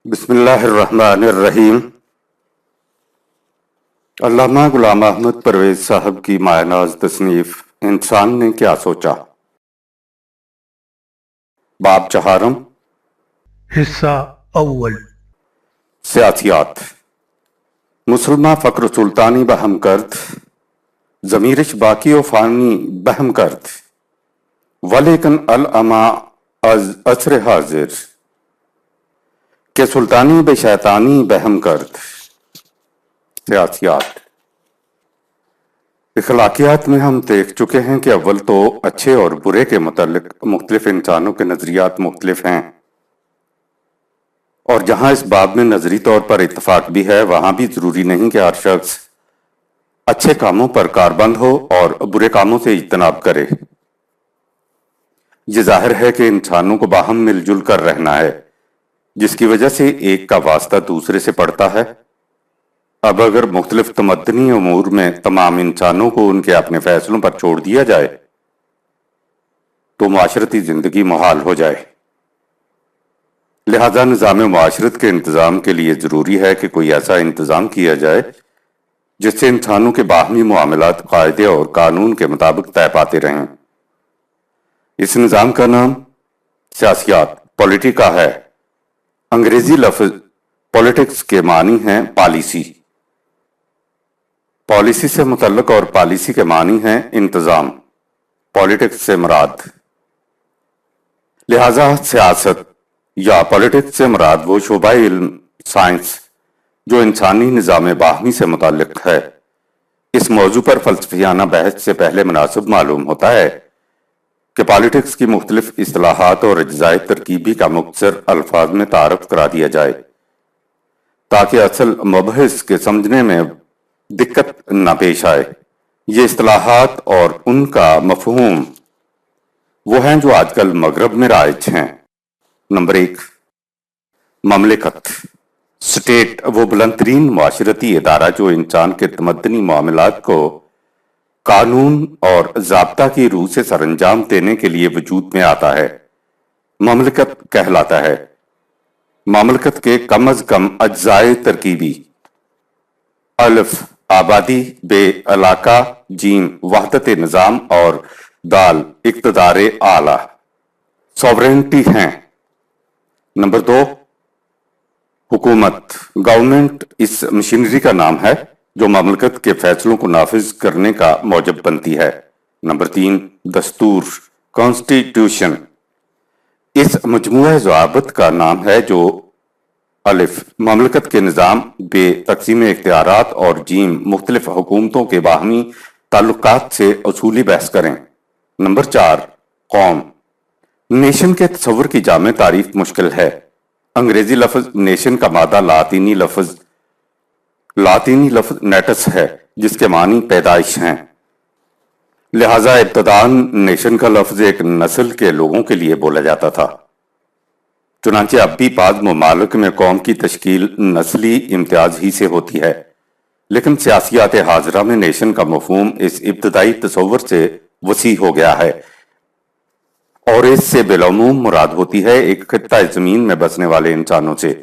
بسم اللہ الرحمن الرحیم۔ علامہ غلام احمد پرویز صاحب کی مایہ ناز تصنیف انسان نے کیا سوچا، باب چہارم، حصہ اول۔ سیاسیات۔ مسلمہ فقر سلطانی بہم کرد، ضمیرش باقی و فانی بہم کرد، ولیکن العما از عصر حاضر کہ سلطانی بے شیطانی بہم کرد۔ سیاسیات۔ اخلاقیات میں ہم دیکھ چکے ہیں کہ اول تو اچھے اور برے کے متعلق مختلف انسانوں کے نظریات مختلف ہیں، اور جہاں اس باب میں نظری طور پر اتفاق بھی ہے وہاں بھی ضروری نہیں کہ ہر شخص اچھے کاموں پر کاربند ہو اور برے کاموں سے اجتناب کرے۔ یہ ظاہر ہے کہ انسانوں کو باہم مل جل کر رہنا ہے، جس کی وجہ سے ایک کا واسطہ دوسرے سے پڑتا ہے۔ اب اگر مختلف تمدنی امور میں تمام انسانوں کو ان کے اپنے فیصلوں پر چھوڑ دیا جائے تو معاشرتی زندگی محال ہو جائے۔ لہذا نظام معاشرت کے انتظام کے لیے ضروری ہے کہ کوئی ایسا انتظام کیا جائے جس سے انسانوں کے باہمی معاملات قاعدے اور قانون کے مطابق طے پاتے رہیں۔ اس نظام کا نام سیاسیات، پولیٹیکا ہے۔ انگریزی لفظ پولیٹکس کے معنی ہیں پالیسی، پالیسی سے متعلق، اور پالیسی کے معنی ہیں انتظام، پولیٹکس سے مراد۔ لہذا سیاست یا پولیٹکس سے مراد وہ شعبہ علم سائنس جو انسانی نظام باہمی سے متعلق ہے۔ اس موضوع پر فلسفیانہ بحث سے پہلے مناسب معلوم ہوتا ہے کہ پالیٹکس کی مختلف اصطلاحات اور اجزائے ترکیبی کا مختصر الفاظ میں تعارف کرا دیا جائے تاکہ اصل مبحث کے سمجھنے میں دقت نہ پیش آئے۔ یہ اصطلاحات اور ان کا مفہوم وہ ہیں جو آج کل مغرب میں رائج ہیں۔ نمبر 1، مملکت۔ سٹیٹ وہ بلند ترین معاشرتی ادارہ جو انسان کے تمدنی معاملات کو قانون اور ضابطہ کی روح سے سر انجام دینے کے لیے وجود میں آتا ہے، مملکت کہلاتا ہے۔ مملکت کے کم از کم اجزائے ترکیبی: الف آبادی، بے علاقہ، جیم وحدت نظام، اور دال اقتدار اعلیٰ، سوورینٹی ہیں۔ نمبر 2، حکومت، گورنمنٹ اس مشینری کا نام ہے جو مملکت کے فیصلوں کو نافذ کرنے کا موجب بنتی ہے۔ نمبر 3، دستور، کانسٹیٹیوشن اس مجموعہ ضوابط کا نام ہے جو الف مملکت کے نظام، بے تقسیم اختیارات، اور جیم مختلف حکومتوں کے باہمی تعلقات سے اصولی بحث کریں۔ نمبر 4، قوم۔ نیشن کے تصور کی جامع تعریف مشکل ہے۔ انگریزی لفظ نیشن کا مادہ لاطینی لفظ نیٹس ہے جس کے معنی پیدائش ہیں۔ لہذا ابتداً نیشن کا لفظ ایک نسل کے لوگوں کے لیے بولا جاتا تھا۔ چنانچہ اب بھی بعض ممالک میں قوم کی تشکیل نسلی امتیاز ہی سے ہوتی ہے، لیکن سیاسیات حاضرہ میں نیشن کا مفہوم اس ابتدائی تصور سے وسیع ہو گیا ہے، اور اس سے بالعموم مراد ہوتی ہے ایک خطہ زمین میں بسنے والے انسانوں سے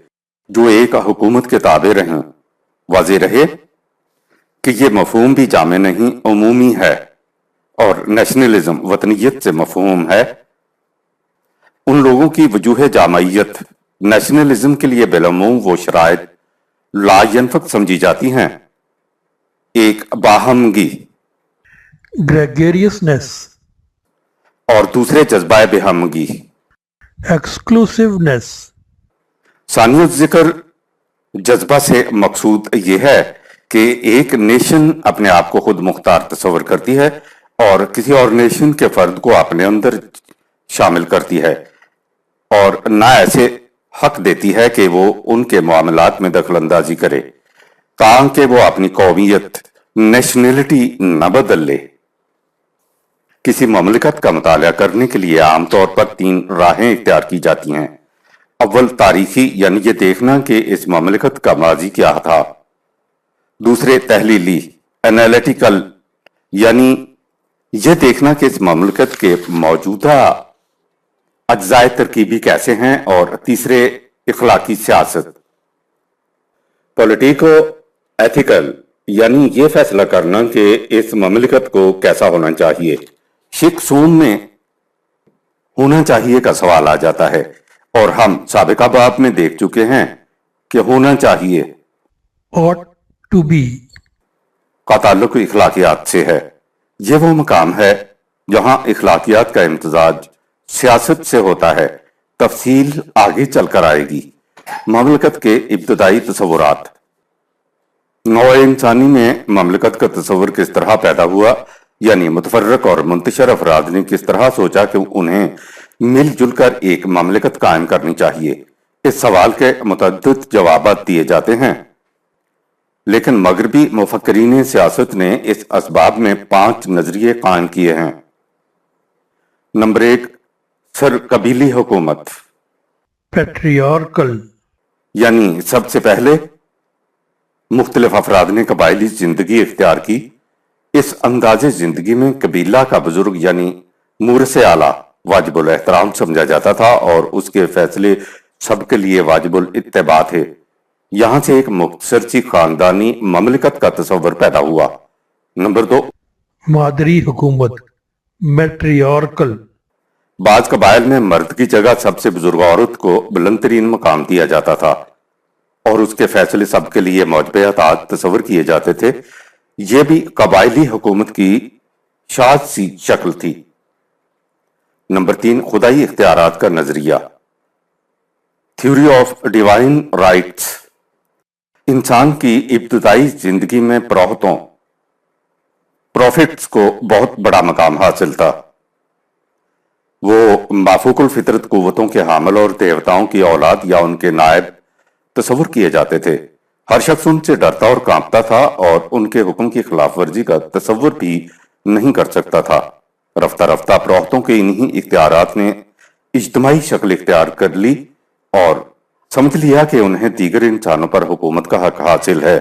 جو ایک حکومت کے تابع رہیں۔ واضح رہے کہ یہ مفہوم بھی جامع نہیں، عمومی ہے، اور نیشنلزم وطنیت سے مفہوم ہے ان لوگوں کی وجوہ جامعیت۔ نیشنلزم کے لیے بالعموم وہ شرائط لا ینفق سمجھی جاتی ہیں: ایک باہمگی، گریگیریسنس، اور دوسرے جذبہ بے ہمگی، ایکسکلوسیونیس۔ ثانی ذکر جذبہ سے مقصود یہ ہے کہ ایک نیشن اپنے آپ کو خود مختار تصور کرتی ہے اور کسی اور نیشن کے فرد کو اپنے اندر شامل کرتی ہے، اور نہ ایسے حق دیتی ہے کہ وہ ان کے معاملات میں دخل اندازی کرے تاکہ وہ اپنی قومیت، نیشنلٹی نہ بدل لے۔ کسی مملکت کا مطالعہ کرنے کے لیے عام طور پر 3 راہیں اختیار کی جاتی ہیں۔ اول تاریخی، یعنی یہ دیکھنا کہ اس مملکت کا ماضی کیا تھا۔ دوسرے تحلیلی، انالیٹیکل، یعنی یہ دیکھنا کہ اس مملکت کے موجودہ اجزائے ترکیبی کیسے ہیں۔ اور تیسرے इखलाकी सियासत। पॉलिटिको एथिकल यानी ये फैसला करना कि इस ममलिकत को कैसा होना चाहिए। शिक सून में होना चाहिए का सवाल आ जाता है और हम साबिका बाब में देख चुके हैं कि होना चाहिए ought to be, का ताल्लुक इखलाकियात से है। ये वो मकाम है जहां इखलाकियात का इम्तजाज सियासत से होता है। तफसील आगे चलकर आएगी। ममलकत के इब्तदाई तसव्वुरात। नौ इंसानी में ममलकत का तस्वर किस तरह पैदा हुआ, यानी मुतफर्रक और मुंतशर अफराद ने किस तरह सोचा कि उन्हें मिलजुल कर एक ममलकत कायम करनी चाहिए। इस सवाल के मुतअद्दिद जवाबात दिए जाते हैं, लेकिन मगरबी मुफक्किरीन सियासत ने इस असबाब में 5 नजरिए कायम किए हैं। नंबर 1, सर कबीली हुकूमत, patriarchal, यानी सबसे पहले मुख्तलिफ अफराद ने कबायली जिंदगी इख्तियार की। इस अंदाजे जिंदगी में कबीला का बुजुर्ग यानी मूरस आला वाजिबुल एहतराम समझा जाता था और उसके फैसले सबके लिए वाजिबुल इत्तेबा थे। यहां से एक मुख्तसर सी खानदानी ममलिकत का तस्वर पैदा हुआ। नंबर 2, मादरी हुकूमत, matriarchal, बाज कबाइल में मर्द की जगह सबसे बुजुर्ग औरत को बुलंद तरीन मकाम दिया जाता था और उसके फैसले सबके लिए मौजब अतात तस्वर किए जाते थे। यह भी कबायली हुकूमत की शाद सी शक्ल थी। नंबर 3, खुदाई इख्तियारात का नजरिया, थ्योरी ऑफ डिवाइन राइट्स। इंसान की इब्तदाई जिंदगी में प्रॉफिट्स को बहुत बड़ा मकाम हासिल था। वो माफूकुल फितरत कुव्वतों के हामिल और देवताओं की औलाद या उनके नायब तस्वुर किए जाते थे। हर शख्स उनसे डरता और कांपता था और उनके हुक्म की खिलाफ वर्जी का तस्वुर भी नहीं कर सकता था। रफ्ता रफ्ता प्रौहतों के इन्हीं इख्तियारात ने इज्तिमाई शक्ल इख्तियार कर ली और समझ लिया कि उन्हें दीगर इंसानों पर हुकूमत का हक हासिल है।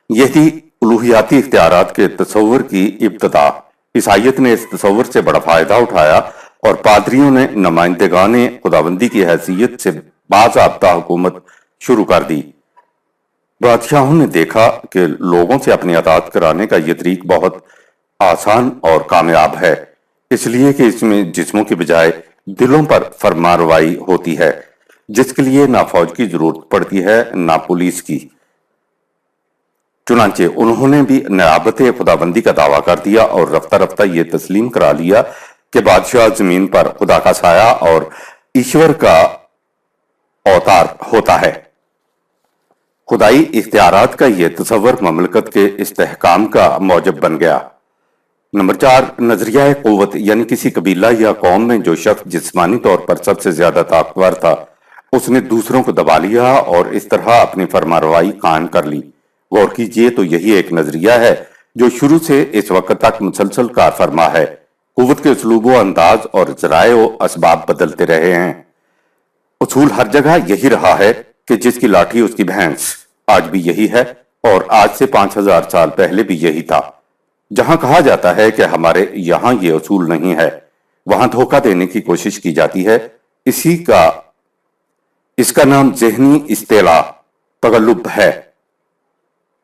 यही उलूहियाती इख्तियारात के तस्वुर की इब्तदा। ईसाइयत ने इस तस्वुर से बड़ा फायदा उठाया और पादरियों ने नुमाइंदगाने खुदाबंदी की हैसियत से बाज़ाब्ता हुकूमत शुरू कर दी। बादशाहों ने देखा कि लोगों से अपनी अतात कराने का यह तरीक बहुत आसान और कामयाब है, इसलिए कि इसमें जिस्मों की बजाय दिलों पर फरमारवाई होती है, जिसके लिए ना फौज की जरूरत पड़ती है ना पुलिस की। चुनांचे उन्होंने भी नियाबत खुदाबंदी का दावा कर दिया और रफ्ता रफ्ता ये तस्लीम करा लिया कि बादशाह जमीन पर खुदा का साया और ईश्वर का अवतार होता है। खुदाई इख्तियारात का यह तस्वर ममलकत के इस्तेहकाम का मौजब बन गया। नंबर 4, नजरिया कुव्वत, यानी किसी कबीला या कौम में जो शख्स जिस्मानी तौर पर सबसे ज्यादा ताकतवर था उसने दूसरों को दबा लिया और इस तरह अपनी फरमारवाई कायम कर ली। गौर कीजिए तो यही एक नजरिया है जो शुरू से इस वक्त तक मुसलसल कार फरमा है। कुव्वत के उसलूबो अंदाज और जराए असबाब बदलते रहे हैं। उसूल हर जगह यही रहा है कि जिसकी लाठी उसकी भैंस। आज भी यही है और आज से 5000 साल पहले भी यही था। जहां कहा जाता है कि हमारे यहां ये उसूल नहीं है, वहां धोखा देने की कोशिश की जाती है। इसका नाम ज़हनी इस्तेला तगल्लुब है,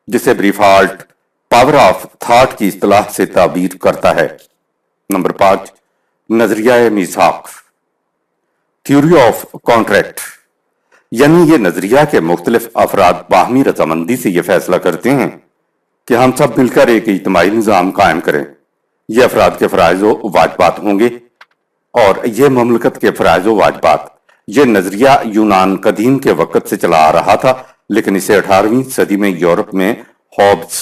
जिसे ब्रीफाल्ट पावर ऑफ थॉट की इस्तिलाह से ताबीर करता है। नंबर 5, नजरिया मीसाक, थ्योरी ऑफ कॉन्ट्रैक्ट, यानी ये नजरिया के मुख्तलिफ अफराद बाहमी रजामंदी से यह फैसला करते हैं कि हम सब मिलकर एक इज्तिमाई निज़ाम कायम करें। ये अफराद के फराइज व वाजबात होंगे और ये ममलकत के फराइज व वाजबात। ये नजरिया यूनान कदीम के वक्त से चला आ रहा था, लेकिन इसे 18वीं सदी में यूरोप में हॉब्स,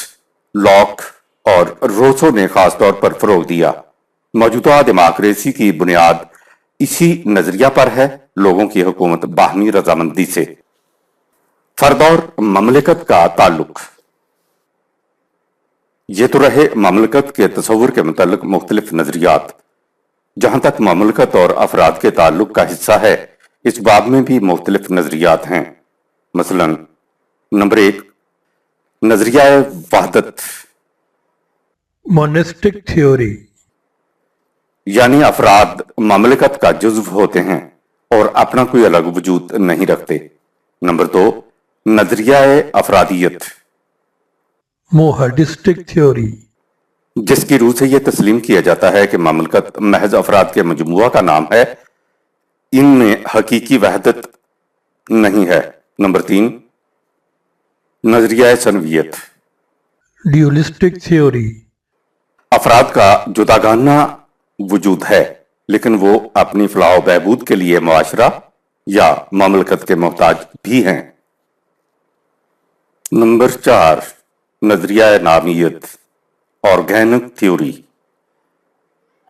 लॉक और रोसो ने खास तौर पर फरोग दिया। मौजूदा डेमोक्रेसी की बुनियाद इसी नजरिया पर है, लोगों की हुकूमत बाहमी रजामंदी से। फर्द और ममलिकत का ताल्लुक। ये तो रहे ममलकत के तस्वुर के मुतालिक मुख्तलिफ नजरियात। जहां तक ममलकत और अफराद के ताल्लुक का हिस्सा है, इस बाब में भी मुख्तलिफ नजरियात हैं। मसलन नंबर 1, नजरिया वहदत, मोनेस्टिक थ्योरी, यानी अफराद ममलिकत का जुज्व होते हैं और अपना कोई अलग वजूद नहीं रखते। नंबर 2, नजरिया अफरादियत, मोहाडिस्टिक थ्योरी, जिसकी रूह से यह तस्लीम किया जाता है कि ममलकत महज अफराद के मजमुआ का नाम है, इनमें हकीकी वहदत नहीं है। नंबर 3, नजरिया सनवियत, ड्यूलिस्टिक थ्योरी, अफराद का जुदागाना वजूद है लेकिन वो अपनी फलाह बहबूद के लिए मुआशरा या ममलकत के मोहताज भी हैं। नंबर 4, नजरिया नामियत, ऑर्गेनिक थ्योरी,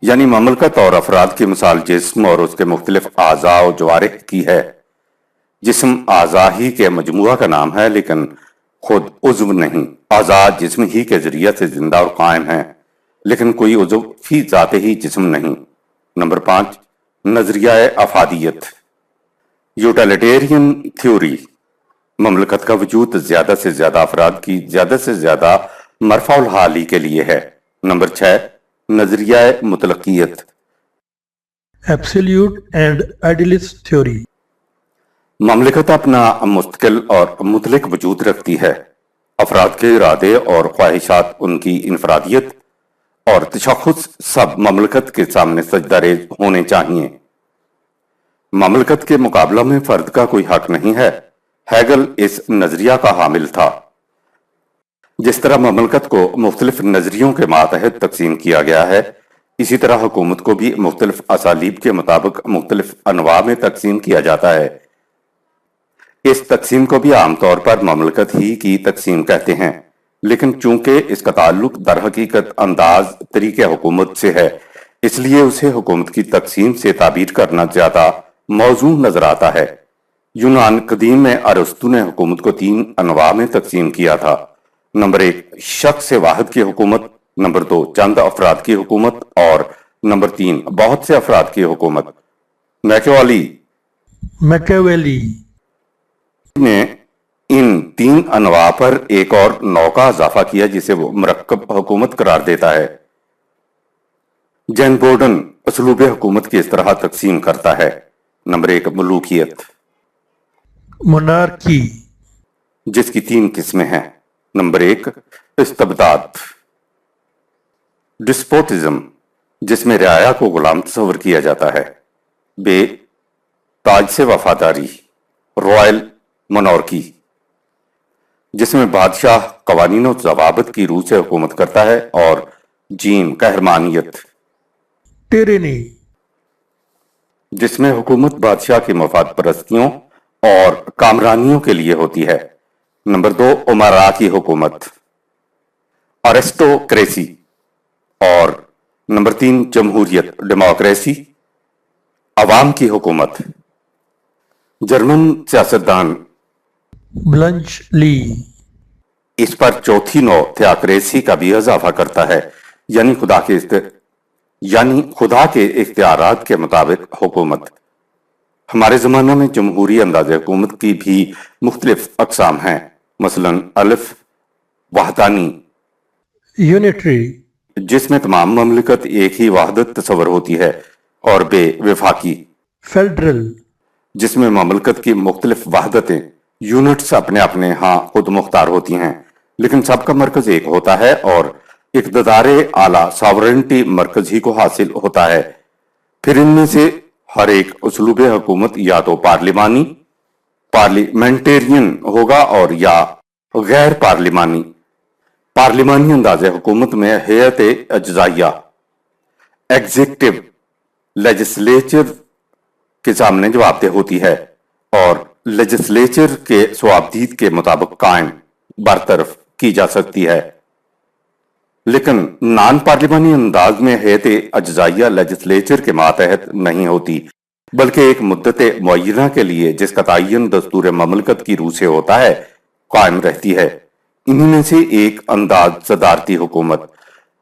यानी ममलकत और अफराद की मिसाल जिस्म और उसके मुख्तलिफ आज़ा और जवारिह की है। जिस्म आज़ा ही के मजमुआ का नाम है लेकिन खुद उज़्व नहीं। आज़ा जिस्म ही के जरिए से जिंदा और कायम है लेकिन कोई उज़्व फी जाते ही जिस्म नहीं। नंबर 5, नजरिया अफादियत, यूटिलिटेरियन थ्योरी, ममलकत का वजूद ज्यादा से ज्यादा अफराद की ज्यादा से ज्यादा मरफाउल हाली के लिए है। नंबर 6, नजरिया मुतलकियत, एब्सोल्यूट एंड आइडियलिस्ट थ्योरी, ममलकत अपना मुस्तकिल और मुतलक वजूद रखती है। अफराद के इरादे और ख्वाहिशात, उनकी इनफरादियत और तशख्खुस सब ममलकत के सामने सजदारेज होने चाहिए। ममलकत के मुकाबला में फर्द का कोई हक नहीं है। हैगल इस नजरिया का हामिल था। जिस तरह ममलकत को मुख्तलिफ नजरियों के मातहत तकसीम किया गया है, इसी तरह हुकूमत को भी मुख्तलिफ असालीब के मुताबिक मुख्तलिफ अनवा में तकसीम किया जाता है। इस तकसीम को भी आमतौर पर ममलकत ही की तकसीम कहते हैं, लेकिन चूंकि इसका ताल्लुक दर हकीकत अंदाज तरीके हुकूमत से है, इसलिए उसे हुकूमत की तकसीम से ताबीर करना ज्यादा मौजू नजर आता है। यूनान कदीम में अरस्तु ने हुकूमत को 3 अनवा में तकसीम किया था। नंबर 1, शख्स वाहिद की हुकूमत, नंबर 2, चंद अफराद की हुकूमत और नंबर 3, बहुत से अफराद की हुकूमत। मैकियावेली ने इन 3 अनवा पर एक और नौ का इजाफा किया जिसे वो मुरक्कब हुकूमत करार देता है। जैन बोर्डन असलूब हुकूमत की इस तरह तकसीम करता है। नंबर 1, मलूकियत, मोनार्की, जिसकी 3 किस्में हैं। नंबर 1, इस्तबदाद, डिस्पोटिज्म, जिसमें रियाया को गुलाम तस्वर किया जाता है। बे, ताज से वफादारी, रॉयल मोनार्की, जिसमें बादशाह कवानीन और जवाबत की रूह से हुकूमत करता है। और जीन, कहरमानियत, टिरेनी, जिसमें हुकूमत बादशाह की मफाद परस्तियों और कामरानियों के लिए होती है। नंबर 2, उमरा की हुकूमत, अरिस्टोक्रेसी। और नंबर 3, जमहूरियत, डेमोक्रेसी, अवाम की हुकूमत। जर्मन सियासतदान ब्लंच ली, इस पर चौथी नौ थियोक्रेसी का भी इजाफा करता है, यानी खुदा के इख्तियारात के मुताबिक हुकूमत। हमारे जमाना में जमहूरी अंदाज हुकूमत की भी मुख्तलिफ अकसाम हैं। मसलन अलिफ, वाहदानी, यूनिटरी, जिसमें तमाम ममलिकत एक ही वाहदत तस्वर होती है। और बे, विफाकी, फेडरल, जिसमें ममलिकत की मुख्तलिफ वाहदतें यूनिट्स अपने अपने यहाँ खुद मुख्तार होती हैं, लेकिन सबका मरकज एक होता है और इक़्तिदारे आला सॉवरेनिटी मरकज ही को हासिल होता है। फिर इनमें से हर एक उसलूब हुकूमत या तो पार्लियामेंटेरियन होगा और या गैर पार्लिमानी अंदाज हुकूमत में हैयत अज्जाइया, एग्जीक्यूटिव, लेजिस्लेचर के सामने जवाबदेह होती है और लेजिस्लेचर के सवाबदीद के मुताबिक कायम बरतरफ की जा सकती है। लेकिन नॉन पार्लिमानी अंदाज में हैयत अज्जाइया लेजिस्लेचर के मातहत नहीं होती, बल्कि एक मुद्दत मुअय्यना के लिए जिसका तयन दस्तूर ममलकत की रूह से होता है कायम रहती है। इन्हीं में से एक अंदाज सदारती हुकूमत,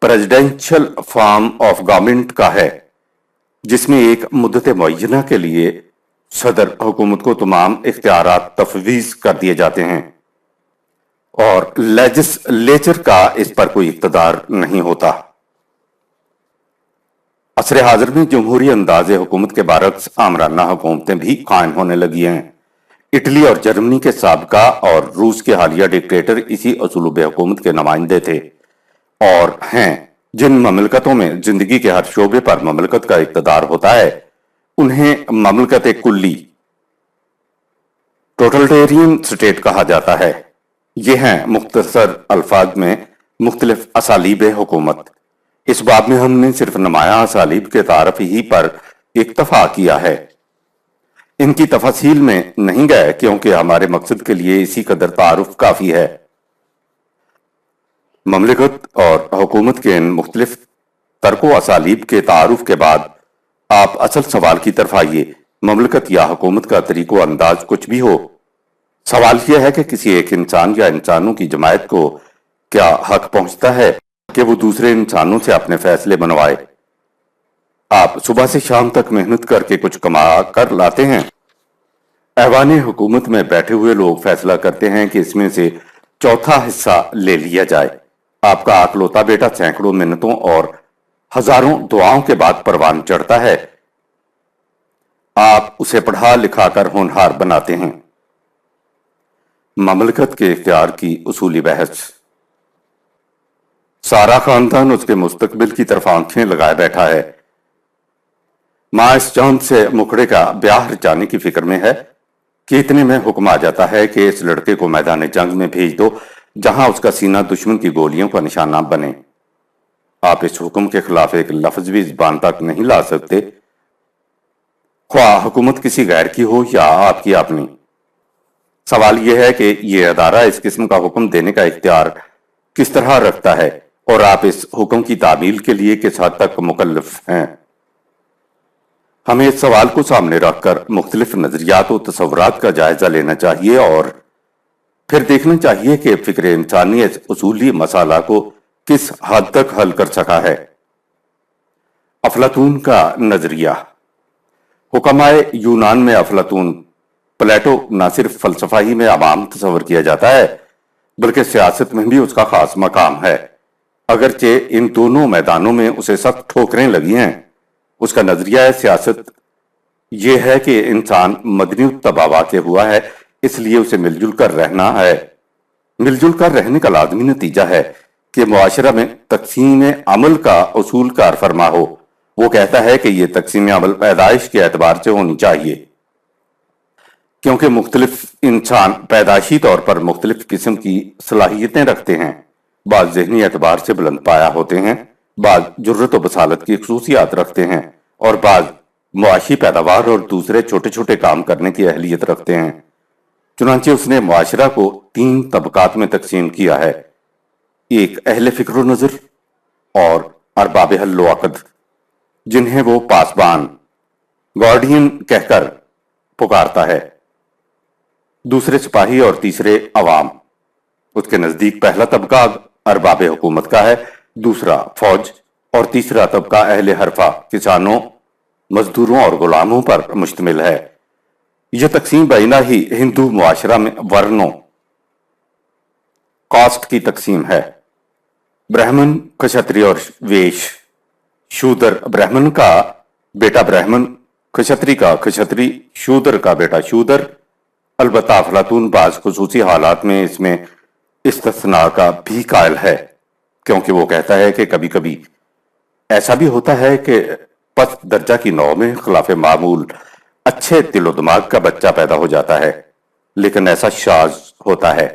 प्रेसिडेंशियल फॉर्म ऑफ गवर्नमेंट का है, जिसमें एक मुद्दत मुअय्यना के लिए सदर हुकूमत को तमाम इख्तियारात तफवीज कर दिए जाते हैं और लेजिस्लेचर का इस पर कोई इख्तियार नहीं होता। असर हाजिर में जमहूरी अंदाज हुकूमत के बरक्स आमराना हुकूमतें भी कायम होने लगी हैं। इटली और जर्मनी के साबका और रूस के हालिया डिक्टेटर इसी उसूलूब हुकूमत के नुमाइंदे थे और हैं। जिन ममलकतों में जिंदगी के हर शोबे पर ममलकत का इक़्तिदार होता है उन्हें ममलकत कुल्ली टोटलिटेरियन स्टेट कहा जाता है। ये हैं मुख्तसर अल्फाज में मुख्तलिफ असालीब हुकूमत। इस बाब में हमने सिर्फ नुमाया असालीब के तारफ ही पर इक्तफा किया है, इनकी तफसील में नहीं गए क्योंकि हमारे मकसद के लिए इसी कदर तारुफ काफी है। ममलिकत और हुकूमत के इन मुख्तलिफ तर्को असालीब के तारुफ के बाद आप असल सवाल की तरफ आइए। ममलिकत या हुकूमत का तरीको अंदाज कुछ भी हो, सवाल यह है कि किसी एक इंसान या इंसानों की जमायत को क्या हक पहुंचता है कि वो दूसरे इंसानों से अपने फैसले बनवाए। आप सुबह से शाम तक मेहनत करके कुछ कमा कर लाते हैं। ऐवान हुकूमत में बैठे हुए लोग फैसला करते हैं कि इसमें से चौथा हिस्सा ले लिया जाए। आपका आकलौता बेटा सैकड़ों मिन्नतों और हजारों दुआओं के बाद परवान चढ़ता है। आप उसे पढ़ा लिखा कर होनहार बनाते हैं। ममलकत के इख्तियार की उसूली बहस। सारा खानदान उसके मुस्तकबिल की तरफ आंखें लगाए बैठा है। मां इस चांद से मुखड़े का ब्याह रचाने की फिक्र में है कि इतने में हुक्म आ जाता है कि इस लड़के को मैदान जंग में भेज दो जहां उसका सीना दुश्मन की गोलियों का निशाना बने। आप इस हुक्म के खिलाफ एक लफ्ज भी जुबान तक नहीं ला सकते, ख्वाह हुकूमत किसी गैर की हो या आपकी अपनी। सवाल यह है कि यह अदारा इस किस्म का हुक्म देने का इख्तियार किस तरह रखता है और आप इस हुक्म की तामील के लिए किस हद तक मुकल्लफ हैं। हमें इस सवाल को सामने रखकर मुख्तलिफ नजरियात और तसव्वुरात का जायजा लेना चाहिए और फिर देखना चाहिए कि फिक्र इंसानी इस उसूली मसाला को किस हद तक हल कर सका है। अफलातून का नजरिया। हुक्माए यूनान में अफलातून प्लेटो न सिर्फ फलसफा ही में आवाम तस्वर किया जाता है बल्कि सियासत में भी उसका खास मकाम है। अगरचे इन दोनों मैदानों में उसे सख्त ठोकरें लगी हैं। उसका नजरिया सियासत यह है कि इंसान मदनी तबावा से हुआ है, इसलिए उसे मिलजुल कर रहना है। मिलजुल कर रहने का लाजमी नतीजा है कि मुआशरा में तकसीम अमल का उसूल कार फरमा हो। वो कहता है कि यह तकसीम अमल पैदाइश के एतबार से होनी चाहिए क्योंकि मुख्तलिफ इंसान पैदाइशी तौर पर मुख्तलिफ किस्म की सलाहियतें रखते हैं। बाज ज़हनी एतबार से बुलंद पाया होते हैं, बाज जुर्रत और बसालत की खसूसियात रखते हैं और बाज मुआशी पैदावार और दूसरे छोटे छोटे काम करने की अहलियत रखते हैं। चुनांचे उसने मुआशरा को 3 तबकात में तकसीम किया है, एक अहले फिक्र नजर और अरबाब हल्लो अक़द, जिन्हें वो पासबान गार्डियन कहकर पुकारता है, दूसरे सिपाही और तीसरे अवाम। उसके नजदीक पहला तबका अरबाब हुकूमत का है, दूसरा फौज और तीसरा तबका अहले हरफा किसानों, मजदूरों और गुलामों पर मुश्तमिल है। यह तकसीम बैना ही हिंदू मुआशरा में वर्णों कास्ट की तकसीम है। ब्राह्मण, क्षत्रिय और वेश। शूद्र ब्राह्मण का बेटा ब्राह्मण, क्षत्रिय का क्षत्रिय, शूद्र का बेटा शूद्र। अलबत्ता अफलातून बाज खुसूसी हालात में इसमें इस्तिस्ना का भी कायल है क्योंकि वो कहता है कि कभी कभी ऐसा भी होता है कि पस्त दर्जा की नौ में खिलाफ मामूल अच्छे दिलो दिमाग का बच्चा पैदा हो जाता है, लेकिन ऐसा शाज होता है।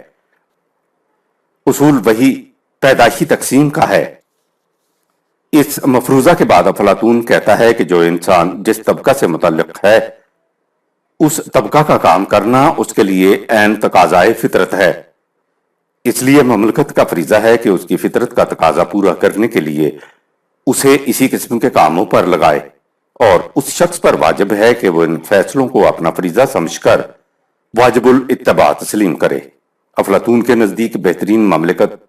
उसूल वही पैदाइशी तकसीम का है। इस मफरूजा के बाद अफलातून कहता है कि जो इंसान जिस तबका से मुतल्लिक है उस तबका का काम करना उसके लिए ऐन तकाज़ाए फितरत है। इसलिए ममलकत का फरीजा है कि उसकी फितरत का तकाजा पूरा करने के लिए उसे इसी किस्म के कामों पर लगाए और उस शख्स पर वाजिब है कि वो इन फैसलों को अपना फरीजा समझकर वाजिबुल इत्तबा तस्लीम करे। अफलातून के नजदीक बेहतरीन ममलकत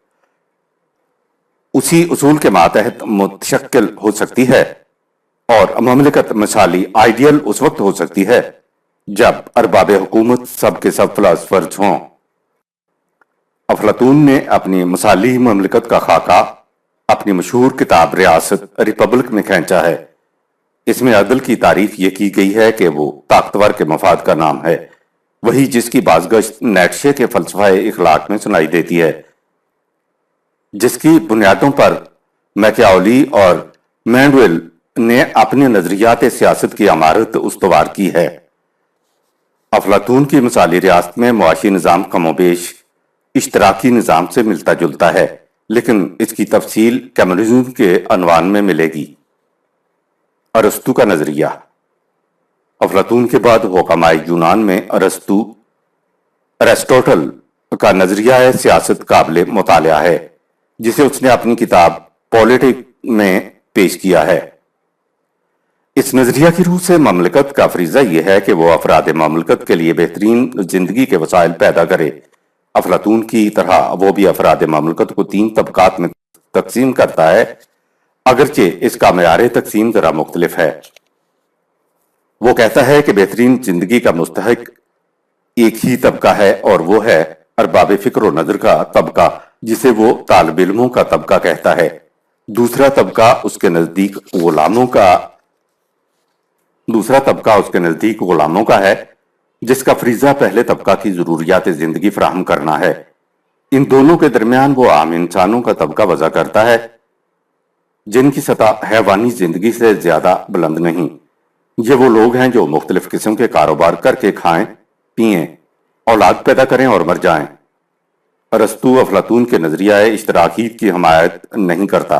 उसी उसूल के मातहत मुतशक्किल हो सकती है और ममलकत मिसाली आइडियल उस वक्त हो सकती है जब अरबाब हुकूमत सब के सब फिलासफर्स हों। अफलातून ने अपनी मिसाली ममलकत का खाका अपनी मशहूर किताब रियासत रिपब्लिक में खींचा है। اس میں عدل کی تعریف یہ کی گئی ہے کہ وہ طاقتور کے مفاد کا نام ہے، وہی جس کی بازگشت نیٹشے کے فلسفہ اخلاق میں سنائی دیتی ہے، جس کی بنیادوں پر میکیاولی اور مینڈویل نے اپنے نظریات سیاست کی عمارت استوار کی ہے۔ افلاطون کی مثالی ریاست میں معاشی نظام کم و بیش اشتراکی نظام سے ملتا جلتا ہے، لیکن اس کی تفصیل کمیونزم کے عنوان میں ملے گی۔ ارسطو کا نظریہ۔ افلاطون کے بعد حکمائے یونان میں ارسطوٹل کا نظریہ سیاست قابل مطالعہ ہے، جسے اس نے اپنی کتاب پولیٹک میں پیش کیا ہے۔ اس نظریہ کی روح سے مملکت کا فریضہ یہ ہے کہ وہ افراد مملکت کے لیے بہترین زندگی کے وسائل پیدا کرے۔ افلاطون کی طرح وہ بھی افراد مملکت کو 3 طبقات میں تقسیم کرتا ہے، اگرچہ اس کا معیار تقسیم ذرا مختلف ہے۔ وہ کہتا ہے کہ بہترین زندگی کا مستحق ایک ہی طبقہ ہے، اور وہ ہے ارباب فکر و نظر کا طبقہ، جسے وہ طالب علموں کا طبقہ کہتا ہے۔ دوسرا طبقہ اس کے نزدیک غلاموں کا ہے، جس کا فریضہ پہلے طبقہ کی ضروریات زندگی فراہم کرنا ہے۔ ان دونوں کے درمیان وہ عام انسانوں کا طبقہ وضع کرتا ہے، جن کی سطح حیوانی زندگی سے زیادہ بلند نہیں۔ یہ وہ لوگ ہیں جو مختلف قسم کے کاروبار کر کے کھائیں، پئیں، اولاد پیدا کریں اور مر جائیں۔ ارسطو افلاطون کے نظریہ اشتراکیت کی حمایت نہیں کرتا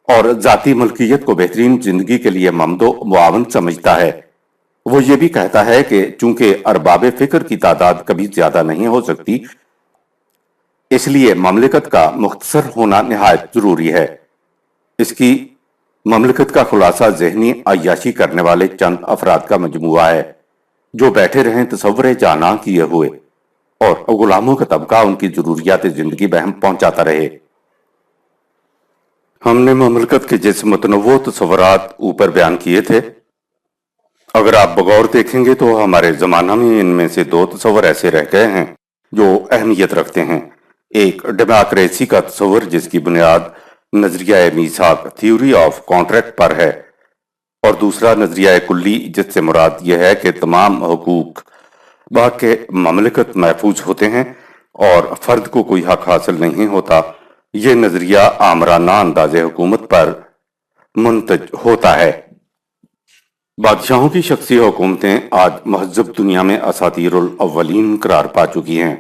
اور ذاتی ملکیت کو بہترین زندگی کے لیے ممد و معاون سمجھتا ہے۔ وہ یہ بھی کہتا ہے کہ چونکہ ارباب فکر کی تعداد کبھی زیادہ نہیں ہو سکتی، اس لیے مملکت کا مختصر ہونا نہایت ضروری ہے۔ اس کی مملکت کا خلاصہ ذہنی عیاشی کرنے والے چند افراد کا مجموعہ ہے، جو بیٹھے رہیں تصور جانا کیے ہوئے، اور غلاموں کا طبقہ ان کی ضروریات زندگی بہم پہنچاتا رہے۔ ہم نے مملکت کے جس متنوع تصورات اوپر بیان کیے تھے، اگر آپ بغور دیکھیں گے تو ہمارے زمانہ میں ان میں سے 2 تصور ایسے رہ گئے ہیں جو اہمیت رکھتے ہیں۔ ایک ڈیموکریسی کا تصور، جس کی بنیاد نظریہ میثاق تھیوری آف کانٹریکٹ پر ہے، اور دوسرا نظریہ کلی، جس سے مراد یہ ہے کہ تمام حقوق باقی مملکت محفوظ ہوتے ہیں اور فرد کو کوئی حق حاصل نہیں ہوتا۔ یہ نظریہ آمرانہ انداز حکومت پر منتج ہوتا ہے۔ بادشاہوں کی شخصی حکومتیں آج مہذب دنیا میں اساطیر الاولین قرار پا چکی ہیں۔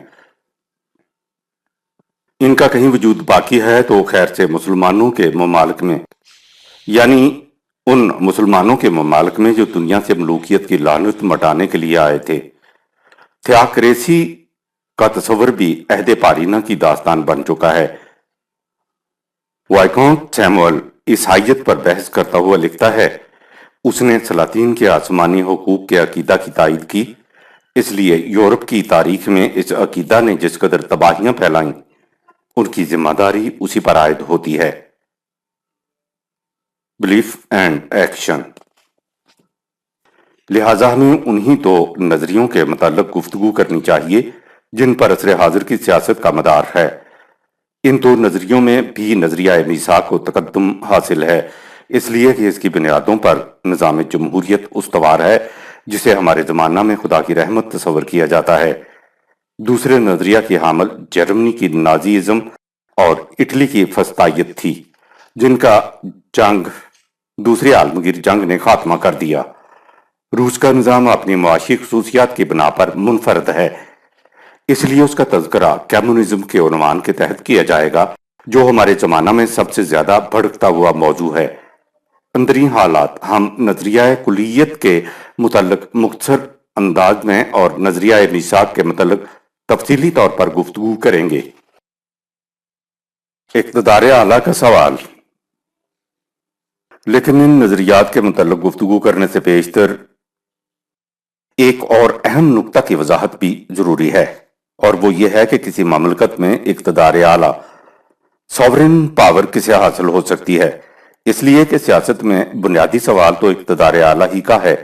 ان کا کہیں وجود باقی ہے تو خیر سے مسلمانوں کے ممالک میں، یعنی ان مسلمانوں کے ممالک میں جو دنیا سے ملوکیت کی لعنت مٹانے کے لیے آئے تھے۔ تھیاکریسی کا تصور بھی عہد پارینہ کی داستان بن چکا ہے۔ وائیکونٹ سیموئل عیسائیت پر بحث کرتا ہوا لکھتا ہے، اس نے سلاطین کے آسمانی حقوق کے عقیدہ کی تائید کی، اس لیے یورپ کی تاریخ میں اس عقیدہ نے جس قدر تباہیاں پھیلائیں، ان کی ذمہ داری اسی پر عائد ہوتی ہے۔ Belief and action. لہٰذا ہمیں انہی 2 نظریوں کے متعلق گفتگو کرنی چاہیے جن پر عصر حاضر کی سیاست کا مدار ہے۔ ان 2 نظریوں میں بھی نظریہ میثاق کو تقدم حاصل ہے، اس لیے کہ اس کی بنیادوں پر نظام جمہوریت استوار ہے، جسے ہمارے زمانہ میں خدا کی رحمت تصور کیا جاتا ہے۔ دوسرے نظریہ کی حامل جرمنی کی نازیزم اور اٹلی کی فسطائیت تھی، جن کا دوسری عالمگیر جنگ نے خاتمہ کر دیا۔ روس کا نظام اپنی معاشی خصوصیات کی بنا پر منفرد ہے، اس لیے اس کا تذکرہ کمیونزم کے عنوان کے تحت کیا جائے گا، جو ہمارے زمانہ میں سب سے زیادہ بھڑکتا ہوا موضوع ہے۔ اندرین حالات ہم نظریہ کلیت کے متعلق مختصر انداز میں اور نظریہ میثاق کے متعلق تفصیلی طور پر گفتگو کریں گے۔ اقتدار اعلیٰ کا سوال۔ لیکن ان نظریات کے متعلق گفتگو کرنے سے پیشتر ایک اور اہم نقطہ کی وضاحت بھی ضروری ہے، اور وہ یہ ہے کہ کسی مملکت میں اقتدار اعلیٰ سوورن پاور کسے حاصل ہو سکتی ہے۔ اس لیے کہ سیاست میں بنیادی سوال تو اقتدار اعلیٰ ہی کا ہے،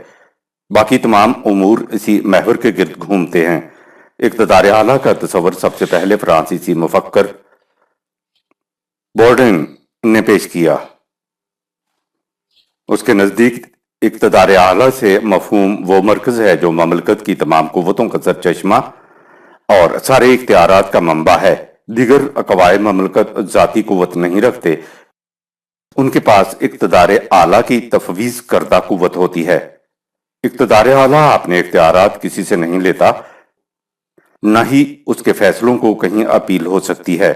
باقی تمام امور اسی محور کے گرد گھومتے ہیں۔ اقتدار اعلیٰ کا تصور سب سے پہلے فرانسیسی مفکر بورڈن نے پیش کیا۔ اس کے نزدیک इक़्तिदार आला से मफहूम वो मरकज़ है जो ममलकत की तमाम क़ुव्वतों का सरचश्मा और सारे इख्तियारात का मंबा है। दीगर कवायद ममलकत ज़ाती क़ुव्वत नहीं रखते, उनके पास इक़्तिदार आला की तफवीज़ करदा क़ुव्वत होती है। इक़्तिदार आला अपने इख्तियारात किसी से नहीं लेता, न ही उसके फैसलों को कहीं अपील हो सकती है।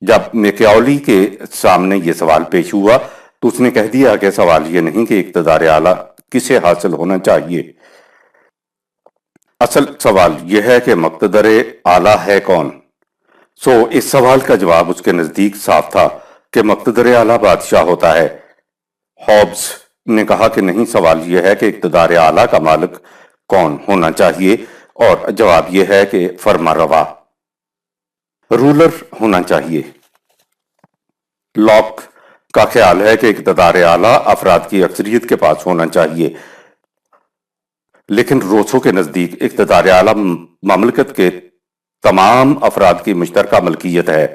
जब मैकियावेली के सामने ये सवाल पेश हुआ तो उसने कह दिया कि सवाल ये नहीं कि इक़्तिदार आला किसे हासिल होना चाहिए, असल सवाल यह है कि मुक़्तदर आला है कौन। इस सवाल का जवाब उसके नज़दीक साफ था कि मुक़्तदर आला बादशाह होता है। हॉब्स ने कहा कि नहीं, सवाल यह है कि इक़्तिदार आला का मालिक कौन होना चाहिए, और जवाब यह है कि फरमारवा, रूलर होना चाहिए। लॉक का ख्याल है कि इक़्तिदार आला अफराद की अक्सरियत के पास होना चाहिए, लेकिन रोसो के नज़दीक इक़्तिदार आला ममलकत के तमाम अफराद की मुश्तरका मलकियत है।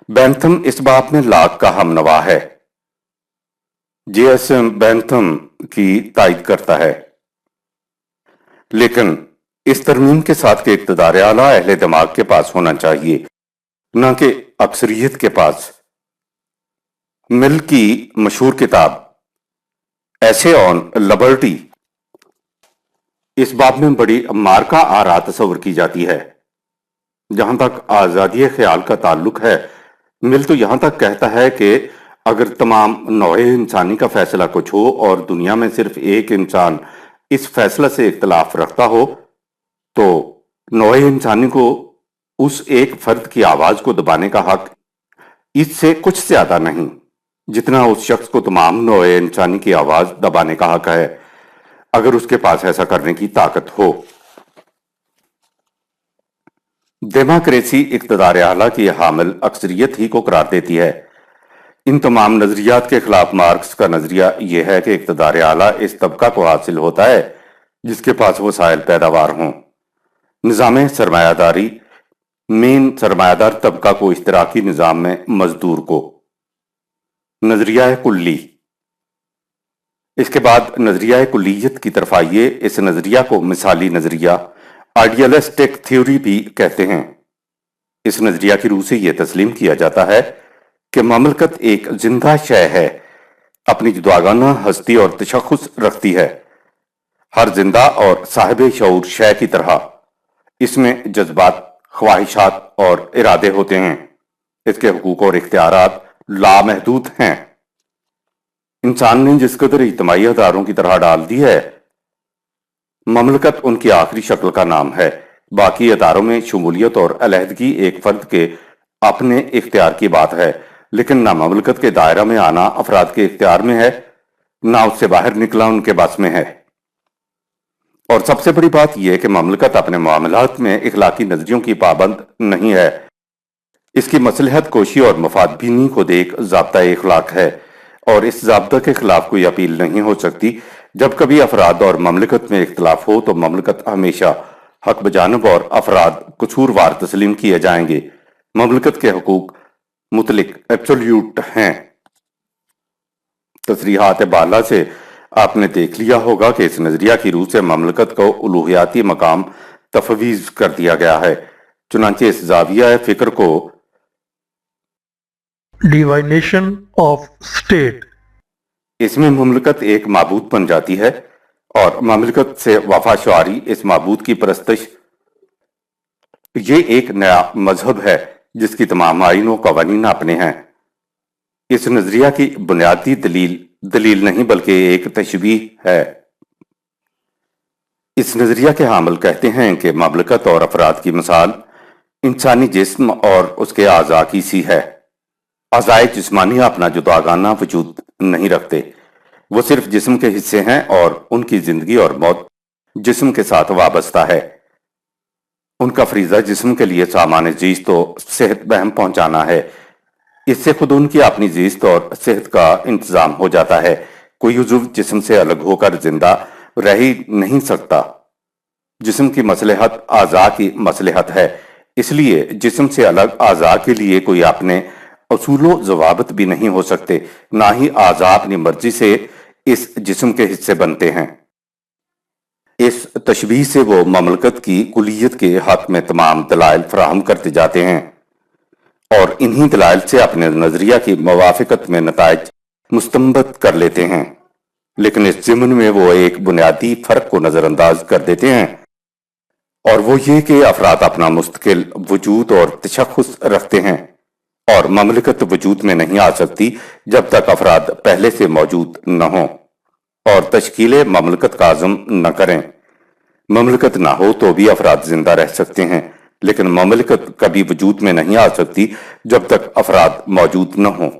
बेंथम इस बात में लाक का हमनवा है। J.S. बेंथम की तायद करता है, लेकिन इस तरमीम के साथ के इक़्तिदार आला अहले दिमाग के पास होना चाहिए, न कि अक्सरियत के पास। मिल की मशहूर किताब एसे ऑन लिबर्टी इस बाब में बड़ी मार्का आरा तस्वर की जाती है। जहां तक आज़ादी ख्याल का ताल्लुक है, मिल तो यहां तक कहता है कि अगर तमाम नौए इंसानी का फैसला कुछ हो और दुनिया में सिर्फ एक इंसान इस फैसला से इख्तलाफ रखता हो, तो नौए इंसानी को उस एक फर्द की आवाज को दबाने का हक इससे कुछ ज्यादा नहीं जितना उस शख्स को तमाम नौए इंसानी की आवाज दबाने का हक है, अगर उसके पास ऐसा करने की ताकत हो। डेमोक्रेसी इक़्तिदार आला की हामिल अक्सरियत ही को करार देती है। इन तमाम नजरियात के खिलाफ मार्क्स का नजरिया यह है कि इक़्तिदार आला इस तबका को हासिल होता है जिसके पास वसाइल पैदावार हों। निज़ाम सरमायादारी मेन सरमायादार तबका को इश्तराकी निज़ाम में मजदूर को। नजरिया कुल्ली। इसके बाद नजरिया कुल्लियत की तरफ आइए। इस नजरिया को मिसाली नजरिया आइडियलिस्टिक थ्योरी भी कहते हैं। इस नजरिया की रूह से यह तस्लीम किया जाता है कि ममलकत एक जिंदा शय है, अपनी जुदागाना हस्ती और तशख्खुस रखती है। हर जिंदा और साहिब शऊर शय की तरह इसमें जज्बात, ख्वाहिशात और इरादे होते हैं। इसके हुकूक और इख्तियारात लामहदूद हैं। इंसान ने जिस कदर इज्तिमाई अदारों की तरह डाल दी है, ममलकत उनकी आखिरी शक्ल का नाम है। बाकी अदारों में शमूलियत और अलहदगी एक फर्द के अपने इख्तियार की बात है, लेकिन ना ममलकत के दायरा में आना अफराद के इख्तियार में है, ना उससे बाहर निकला उनके बस में है। और सबसे बड़ी बात यह है कि ममलकत अपने मामलात में इखलाकी नजरियों की पाबंद नहीं है। इसकी मसलहत कोशी और मफाद बीनी को देख ज़ाब्ता इखलाक है, और इस ज़ाब्ता के खिलाफ कोई अपील नहीं हो सकती। जब कभी अफराद और ममलकत में इख्तलाफ हो तो ममलकत हमेशा हक बजानब और अफराद कसूरवार तस्लीम किए जाएंगे। ममलकत के हुकूक मुतलिक एब्सोल्यूट हैं। तसरीहात बाला से आपने देख लिया होगा कि इस नजरिया की रूह से ममलकत को उलूहियाती मकाम तफवीज कर दिया गया है। चुनांचे इस जाविया फिक्र को डिवाइनेशन ऑफ स्टेट, इसमें ममलकत एक माबूद बन जाती है और ममलकत से वफाशारी इस माबूद की परस्तश। ये एक नया मजहब है जिसकी तमाम आइन और कवानीन अपने हैं। इस नजरिया की बुनियादी दलील नहीं बल्कि एक तशबीह है। इस नजरिया के हामिल कहते हैं कि ममलकत और अफराद की मिसाल इंसानी जिस्म और उसके आज़ा की सी है। अज़ाए जिस्मानी अपना जुदागाना वजूद नहीं रखते, वो सिर्फ जिस्म के हिस्से हैं और उनकी जिंदगी और मौत जिस्म के साथ वाबस्ता है। उनका फरीजा जिस्म के लिए सामान जीस्त तो सेहत बहम पहुंचाना है। इससे खुद उनकी अपनी जीस्त और सेहत का इंतजाम हो जाता है। कोई उज़्व जिस्म से अलग होकर जिंदा रह ही नहीं सकता। जिस्म की मसलहत आज़ा की मसलहत है, इसलिए जिस्म से अलग आज़ा के लिए कोई अपने असूलो जवाबत भी नहीं हो सकते। ना ही आज़ा अपनी मर्जी से इस जिस्म के हिस्से बनते हैं। इस तशबीह से वो ममलकत की कुलियत के हक में तमाम दलाइल फराहम करते जाते हैं और इन्हीं दलाइल से अपने नजरिया की मवाफिकत में नताइज मुस्तंबत कर लेते हैं, लेकिन इस ज़िम्न में वो एक बुनियादी फर्क को नजरअंदाज कर देते हैं, और वो ये कि अफराद अपना मुस्तकिल वजूद और तशख्खुस रखते हैं और ममलकत वजूद में नहीं आ सकती जब तक अफराद पहले से मौजूद न हों और तश्कील ममलकत का आज़म न करें। ममलकत ना हो तो भी अफराद जिंदा रह सकते हैं, लेकिन ममलकत कभी वजूद में नहीं आ सकती जब तक अफराद मौजूद न हों।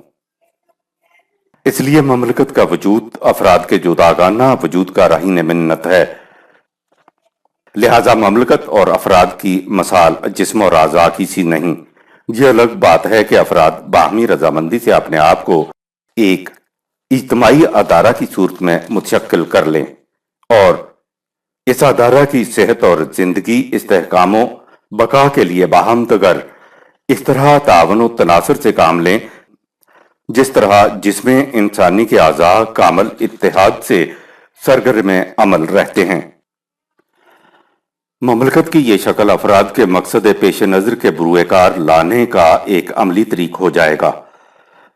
इसलिए ममलकत का वजूद अफराद के जुदागाना वजूद का राहीन मिन्नत है। लिहाजा ममलकत और अफराद की मसाल जिस्म और आज़ा की सी नहीं। ये अलग बात है कि अफराद बाहमी रजामंदी से अपने आप को एक इज्तिमाई अदारा की सूरत में मुतशक्किल कर लें और इस अदारा की सेहत और जिंदगी इस्तेहकामो बका के लिए बाहमदगर इस तरह तावन और तनासर से काम लें जिस तरह जिसमें इंसानी के आज़ा कामल इत्तेहाद से सरगर्म अमल रहते हैं। ममलकत की ये शक्ल अफराद के मकसद पेश नज़र के बुरुएकार लाने का एक अमली तरीक हो जाएगा।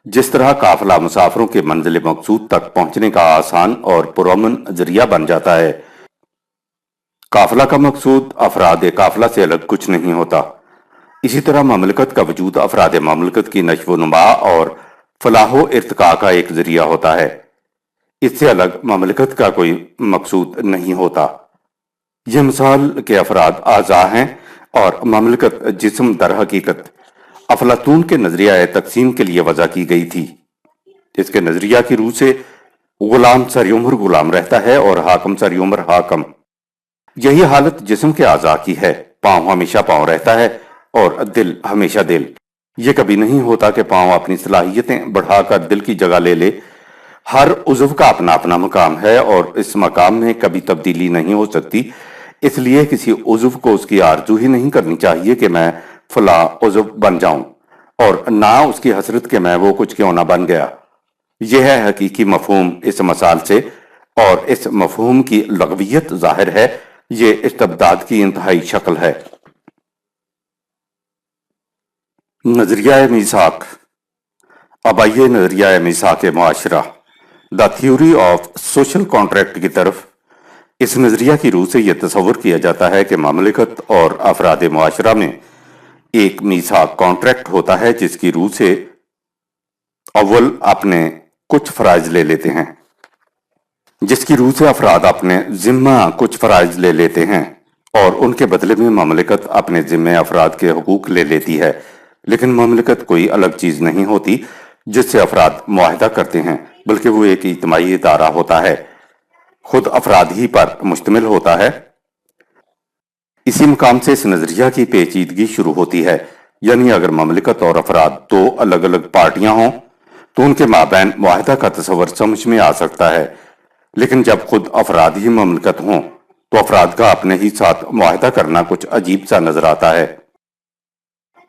जिस तरह काफिला मुसाफरों के मंजिल मकसूद तक पहुंचने का आसान और पुरअमन जरिया बन जाता है, काफिला का मकसूद अफराद काफिला से अलग कुछ नहीं होता। इसी तरह ममलकत का वजूद अफराद ममलकत की नश्व नुमा और फलाहो इर्तिका का एक जरिया होता है। इससे अलग ममलकत का कोई मकसूद नहीं होता। यह मिसाल के अफराद आज़ा हैं और ममलकत जिस्म दर हकीकत अफलातून के नजरिया तकसीम के लिए वजह की गई थी। इसके नजरिया की रूह से गुलाम सारी उम्र गुलाम रहता है और हाकम सारी उम्र हाकम। यही हालत जिस्म के आज़ा की है। पांव हमेशा पांव रहता है और दिल हमेशा दिल। ये कभी नहीं होता कि पांव अपनी सलाहियतें बढ़ाकर दिल की जगह ले ले। हर उज़व का अपना अपना मकाम है और इस मकाम में कभी तब्दीली नहीं हो सकती। इसलिए किसी उज़व को उसकी आरजू ही नहीं करनी चाहिए कि मैं फला उज़व बन जाऊं, और ना उसकी हसरत के मैं वो कुछ क्यों ना बन गया। यह है हकीकी मफहूम इस मसाल से, और इस मफहूम की लगवियत जाहिर है ये इस्तिबदाद की इंतहाई शक्ल है। नजरिया मीसाक। अब आइए नजरिया मीसाक मुआशरा, the theory of social contract की तरफ। इस नजरिया की रूह से यह तस्वर किया जाता है कि ममलिकत और अफराद मुआशरा में एक मीसाक कॉन्ट्रैक्ट होता है जिसकी रूह से अव्वल अपने कुछ फराइज ले लेते हैं, जिसकी रूह से अफराद अपने जिम्मा कुछ फराइज ले लेते हैं और उनके बदले में ममलिकत अपने जिम्मे अफराद के हुकूक ले लेती है। लेकिन ममलिकत कोई अलग चीज नहीं होती जिससे अफराद मुआहिदा करते हैं, बल्कि वो एक इज्तिमाई इदारा होता है, खुद अफराद ही पर मुश्तमिल होता है। इसी मुकाम से इस नजरिया की पेचीदगी शुरू होती है। यानी अगर ममलिकत और अफराद दो अलग अलग पार्टियां हों तो उनके माबैन मुआहिदा का तस्वर समझ में आ सकता है, लेकिन जब खुद अफराद ही ममलिकत हों तो अफराद का अपने ही साथ मुआहिदा करना कुछ अजीब सा नजर आता है।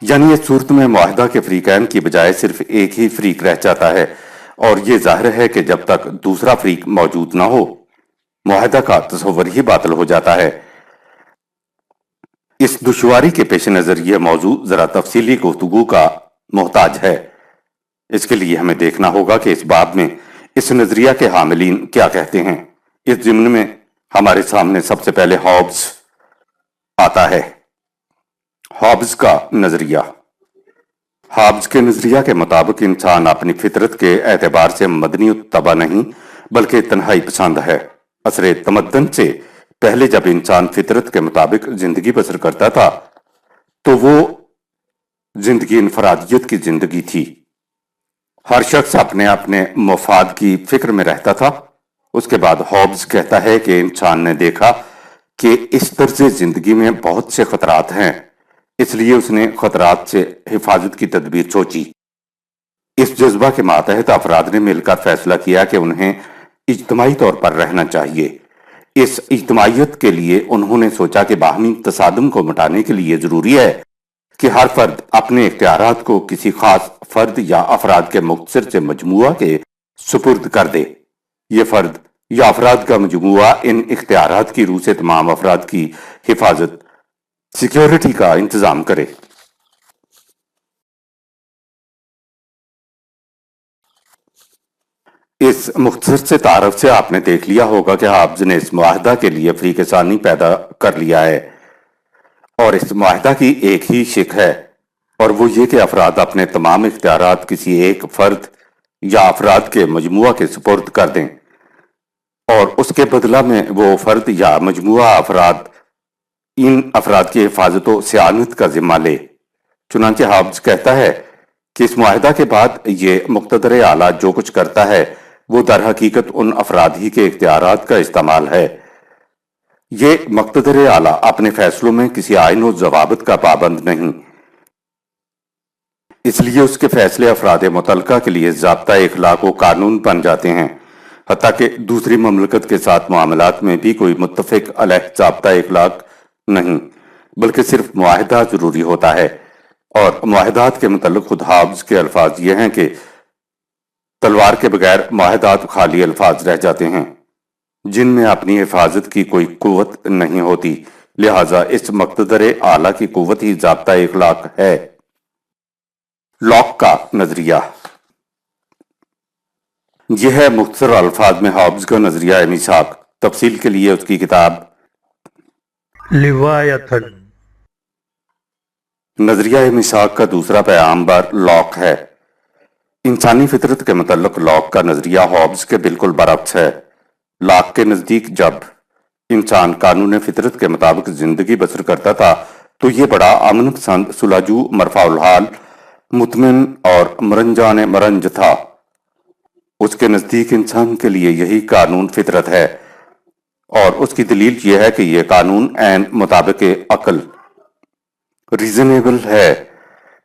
यानी इस सूरत में मुआहिदा के फरीकैन की बजाय सिर्फ एक ही फरीक रह जाता है, और ये जाहिर है कि जब तक दूसरा फरीक मौजूद ना हो मुआहिदा का तस्वर ही बातिल हो जाता है। इस दुश्वारी के पेश नजर यह मौजू जरा तफसीली गुफ्तगू का मोहताज है। इसके लिए हमें देखना होगा कि इस बाब में इस नजरिया के हामिलीन क्या कहते हैं। इस जिम्न में हमारे सामने सबसे पहले हॉब्स आता है। हॉब्स का नजरिया। हॉब्स के नजरिया के मुताबिक इंसान अपनी फितरत के एतबार से मदनी तबा नहीं बल्कि तन्हाई पसंद है। असरे तमद्दन से पहले जब इंसान फितरत के मुताबिक जिंदगी बसर करता था तो वो जिंदगी इनफरादियत की जिंदगी थी। हर शख्स अपने अपने मफाद की फिक्र में रहता था। उसके बाद हॉब्स कहता है कि इंसान ने देखा कि इस तर्ज जिंदगी में बहुत से खतरात हैं, इसलिए उसने खतरात से हिफाजत की तदबीर सोची। इस जज्बा के मातहत अफराद ने मिलकर फैसला किया कि उन्हें इज्तिमाई तौर पर रहना चाहिए। इस इज्तिमाइयत के लिए उन्होंने सोचा कि बाहमी तसादुम को मिटाने के लिए जरूरी है कि हर फर्द अपने इख्तियारात को किसी खास फर्द या अफराद के मुख्तसर से मजमुआ के सुपुर्द कर दे। یہ فرد یا افراد کا مجموعہ ان اختیارات کی روح سے تمام افراد کی حفاظت، سیکیورٹی کا انتظام کرے۔ اس مختصر سے تعارف سے آپ نے دیکھ لیا ہوگا کہ حافظ نے اس معاہدہ کے لیے فریق ثانی پیدا کر لیا ہے، اور اس معاہدہ کی ایک ہی شق ہے، اور وہ یہ کہ افراد اپنے تمام اختیارات کسی ایک فرد یا افراد کے مجموعہ کے سپرد کر دیں، اور اس کے بدلہ میں وہ فرد یا مجموعہ افراد ان افراد کی حفاظت و صیانت کا ذمہ لے۔ چنانچہ حافظ کہتا ہے کہ اس معاہدہ کے بعد یہ مقتدر اعلیٰ جو کچھ کرتا ہے وہ در حقیقت ان افراد ہی کے اختیارات کا استعمال ہے۔ یہ مقتدر اعلیٰ اپنے فیصلوں میں کسی آئین و ضوابط کا پابند نہیں، اس لیے اس کے فیصلے افراد متعلقہ کے لیے ضابطہ اخلاق و قانون بن جاتے ہیں، حتیٰ کہ دوسری مملکت کے ساتھ معاملات میں بھی کوئی متفق علیہ ضابطہ اخلاق نہیں، بلکہ صرف معاہدہ ضروری ہوتا ہے۔ اور معاہدات کے متعلق خود حافظ کے الفاظ یہ ہیں کہ تلوار کے بغیر معاہدات خالی الفاظ رہ جاتے ہیں جن میں اپنی حفاظت کی کوئی قوت نہیں ہوتی، لہٰذا اس مقتدر اعلیٰ کی قوت ہی ضابطہ اخلاق ہے۔ لاک کا نظریہ، یہ ہے مختصر الفاظ میں حافظ کا نظریہ میثاق۔ تفصیل کے لیے اس کی کتاب لیوایتھن۔ نظریہ میثاق کا دوسرا پیام بر لاک ہے۔ انسانی فطرت کے متعلق لاک کا نظریہ حافظ کے بالکل برعکس ہے۔ لاک کے نزدیک جب انسان قانون فطرت کے مطابق زندگی بسر کرتا تھا تو یہ بڑا امن پسند، سلاجو، مرفع الحال، مطمئن اور مرنجان مرنج تھا۔ اس کے نزدیک انسان کے لیے یہی قانون فطرت ہے، اور اس کی دلیل یہ ہے کہ یہ قانون عین مطابق عقل ریزنیبل ہے۔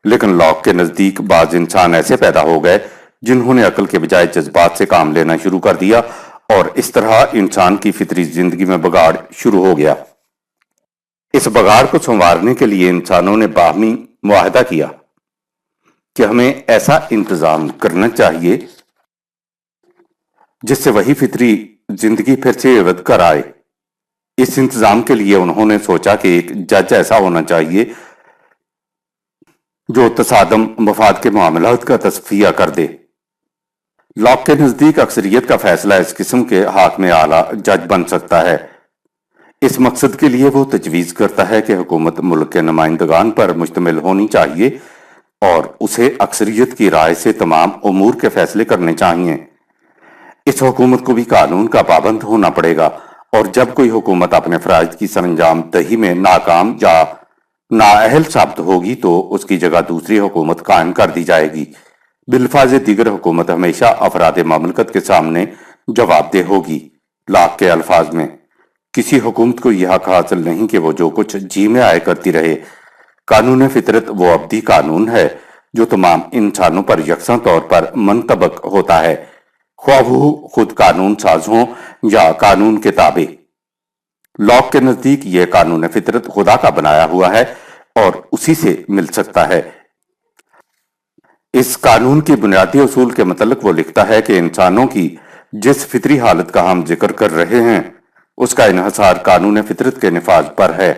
لیکن لاک کے نزدیک بعض انسان ایسے پیدا ہو گئے جنہوں نے عقل کے بجائے جذبات سے کام لینا شروع کر دیا، اور اس طرح انسان کی فطری زندگی میں بگاڑ شروع ہو گیا۔ اس بگاڑ کو سنوارنے کے لیے انسانوں نے باہمی معاہدہ کیا کہ ہمیں ایسا انتظام کرنا چاہیے جس سے وہی فطری زندگی پھر سے عوض کر آئے۔ اس انتظام کے لیے انہوں نے سوچا کہ ایک جج ایسا ہونا چاہیے جو تصادم مفاد کے معاملات کا تصفیہ کر دے۔ لاک کے نزدیک اکثریت کا فیصلہ اس قسم کے حاکم اعلیٰ جج بن سکتا ہے۔ اس مقصد کے لیے وہ تجویز کرتا ہے کہ حکومت ملک کے نمائندگان پر مشتمل ہونی چاہیے اور اسے اکثریت کی رائے سے تمام امور کے فیصلے کرنے چاہیے۔ اس حکومت کو بھی قانون کا پابند ہونا پڑے گا، اور جب کوئی حکومت اپنے فرائض کی سر انجام دہی میں ناکام یا نااہل ثابت ہوگی تو اس کی جگہ دوسری حکومت قائم کر دی جائے گی۔ بالفاظ دیگر حکومت ہمیشہ افراد مملکت کے سامنے جواب دہ ہوگی۔ لاک کے الفاظ میں کسی حکومت کو یہ حق حاصل نہیں کہ وہ جو کچھ جی میں آئے کرتی رہے۔ قانون فطرت وہ ابدی قانون ہے جو تمام انسانوں پر یکساں طور پر منطبق ہوتا ہے، خواہ وہ خود قانون ساز ہوں یا قانون کے تابع۔ لاک کے نزدیک یہ قانون فطرت خدا کا بنایا ہوا ہے اور اسی سے مل سکتا ہے۔ اس قانون کی بنیادی اصول کے متعلق وہ لکھتا ہے کہ انسانوں کی جس فطری حالت کا ہم ذکر کر رہے ہیں اس کا انحصار قانون فطرت کے نفاذ پر ہے،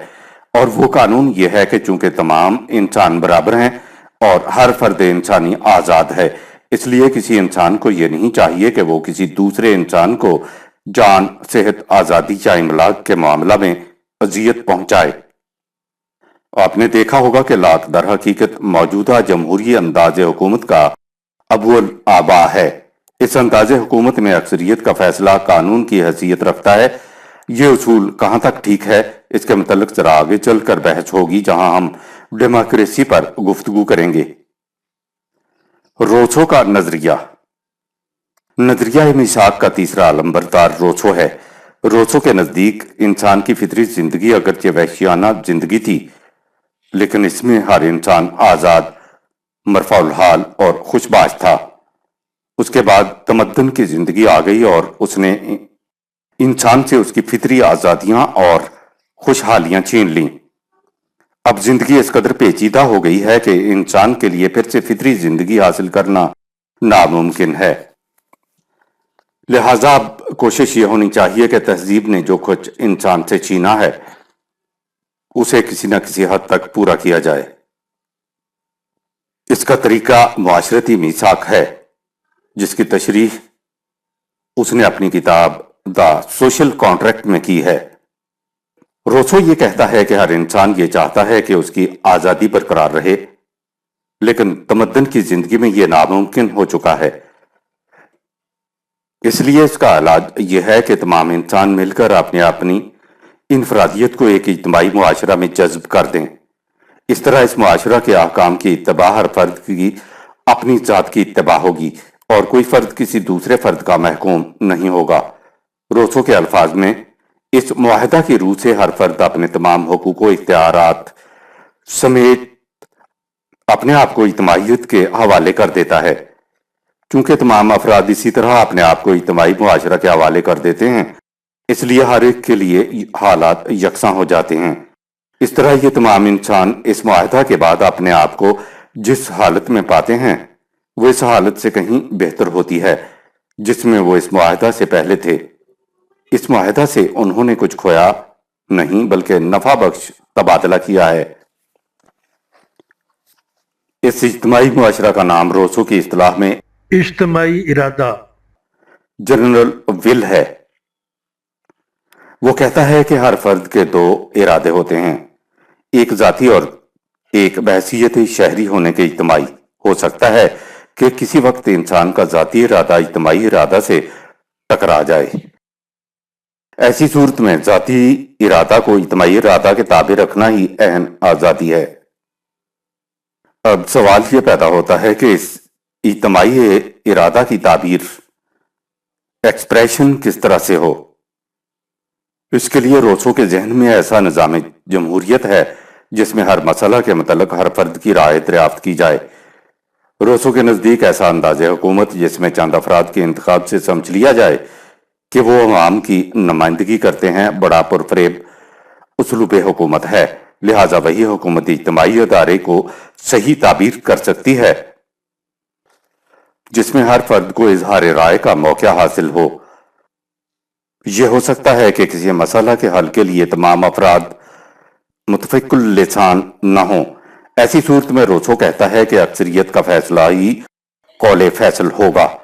اور وہ قانون یہ ہے کہ چونکہ تمام انسان برابر ہیں اور ہر فرد انسانی آزاد ہے، اس لیے کسی انسان کو یہ نہیں چاہیے کہ وہ کسی دوسرے انسان کو جان، صحت، آزادی یا املاک کے معاملہ میں اذیت پہنچائے۔ آپ نے دیکھا ہوگا کہ لاک در حقیقت موجودہ جمہوری انداز حکومت کا اول آبا ہے۔ اس انداز حکومت میں اکثریت کا فیصلہ قانون کی حیثیت رکھتا ہے۔ یہ اصول کہاں تک ٹھیک ہے اس کے متعلق ذرا آگے چل کر بحث ہوگی، جہاں ہم ڈیموکریسی پر گفتگو کریں گے۔ روسو کا نظریہ، نظریہ میثاق کا تیسرا علمبردار روسو ہے۔ روسو کے نزدیک انسان کی فطری زندگی اگرچہ وحشیانہ زندگی تھی، لیکن اس میں ہر انسان آزاد، مرفع الحال اور خوش باش تھا۔ اس کے بعد تمدن کی زندگی آ گئی اور اس نے انسان سے اس کی فطری آزادیاں اور خوشحالیاں چھین لیں۔ اب زندگی اس قدر پیچیدہ ہو گئی ہے کہ انسان کے لیے پھر سے فطری زندگی حاصل کرنا ناممکن ہے۔ लिहाजा अब कोशिश ये होनी चाहिए कि तहजीब ने जो कुछ इंसान से छीना है उसे किसी न किसी हद तक पूरा किया जाए। इसका तरीका मुआशरती मीसाक है, जिसकी तशरीह उसने अपनी किताब द सोशल कॉन्ट्रैक्ट में की है। रोसो ये कहता है कि हर इंसान ये चाहता है कि उसकी आजादी बरकरार रहे, लेकिन तमद्दन की जिंदगी में यह नामुमकिन हो चुका है। इसलिए इसका इलाज यह है कि तमाम इंसान मिलकर अपनी इनफरादियत को एक इज्तिमाई मुआशरा में जज्ब कर दें। इस तरह इस मुआशरा के अहकाम की इत्तबा हर फर्द की अपनी जात की इत्तबा होगी और कोई फर्द किसी दूसरे फर्द का महकूम नहीं होगा। रोसो के अल्फाज में, इस मुआहदा की रूह से हर फर्द अपने तमाम हुकूक व इख्तियारात समेत अपने आप को इज्तिमाइयत के हवाले कर देता है। चूंकि तमाम अफराद इसी तरह अपने आप को इज्तिमाई मुआशरा के हवाले कर देते हैं, इसलिए हर एक के लिए हालात यकसां हो जाते हैं। इस तरह ये तमाम इंसान इस मुआहदा के बाद अपने आप को जिस हालत में पाते हैं वो इस हालत से कहीं बेहतर होती है जिसमें वो इस मुआहदा से पहले थे। इस मुआहदा से उन्होंने कुछ खोया नहीं, बल्कि नफा बख्श तबादला किया है। इस इज्तिमाई मुआशरा का नाम रोसो की इस्तिलाह में इज्तिमाई इरादा। जनरल विल है। वो कहता है कि हर फर्द के दो इरादे होते हैं, एक जाती और एक बहसीयत शहरी होने के इज्तिमाई। हो सकता है कि किसी वक्त इंसान का जाती इरादा इज्तिमाई इरादा से टकरा जाए। ऐसी सूरत में जाती इरादा को इज्तिमाई इरादा के ताबे रखना ही अहम आजादी है। अब सवाल ये पैदा होता है कि इस इज्तिमाई इरादा की ताबीर एक्सप्रेशन किस तरह से हो। इसके लिए रोसो के जहन में ऐसा निज़ाम जमहूरियत है जिसमें हर मसला के मतलब हर फर्द की राय दरियाफ्त की जाए। रोसो के नज़दीक ऐसा अंदाज़ हुकूमत जिसमें चंद अफराद के इंतखाब से समझ लिया जाए कि वो अवाम की नुमाइंदगी करते हैं, बड़ा पुरफरेब उसलूब हुकूमत है। लिहाजा वही हुकूमत इज्तिमाई अदारे को सही ताबीर कर सकती है जिसमें हर फर्द को इजहार राय का मौका हासिल हो। यह हो सकता है कि किसी मसला के हल के लिए तमाम अफराद मुतफिकुल लिसान न हो। ऐसी सूरत में रोसो कहता है कि अक्सरियत का फैसला ही कौले फैसल होगा।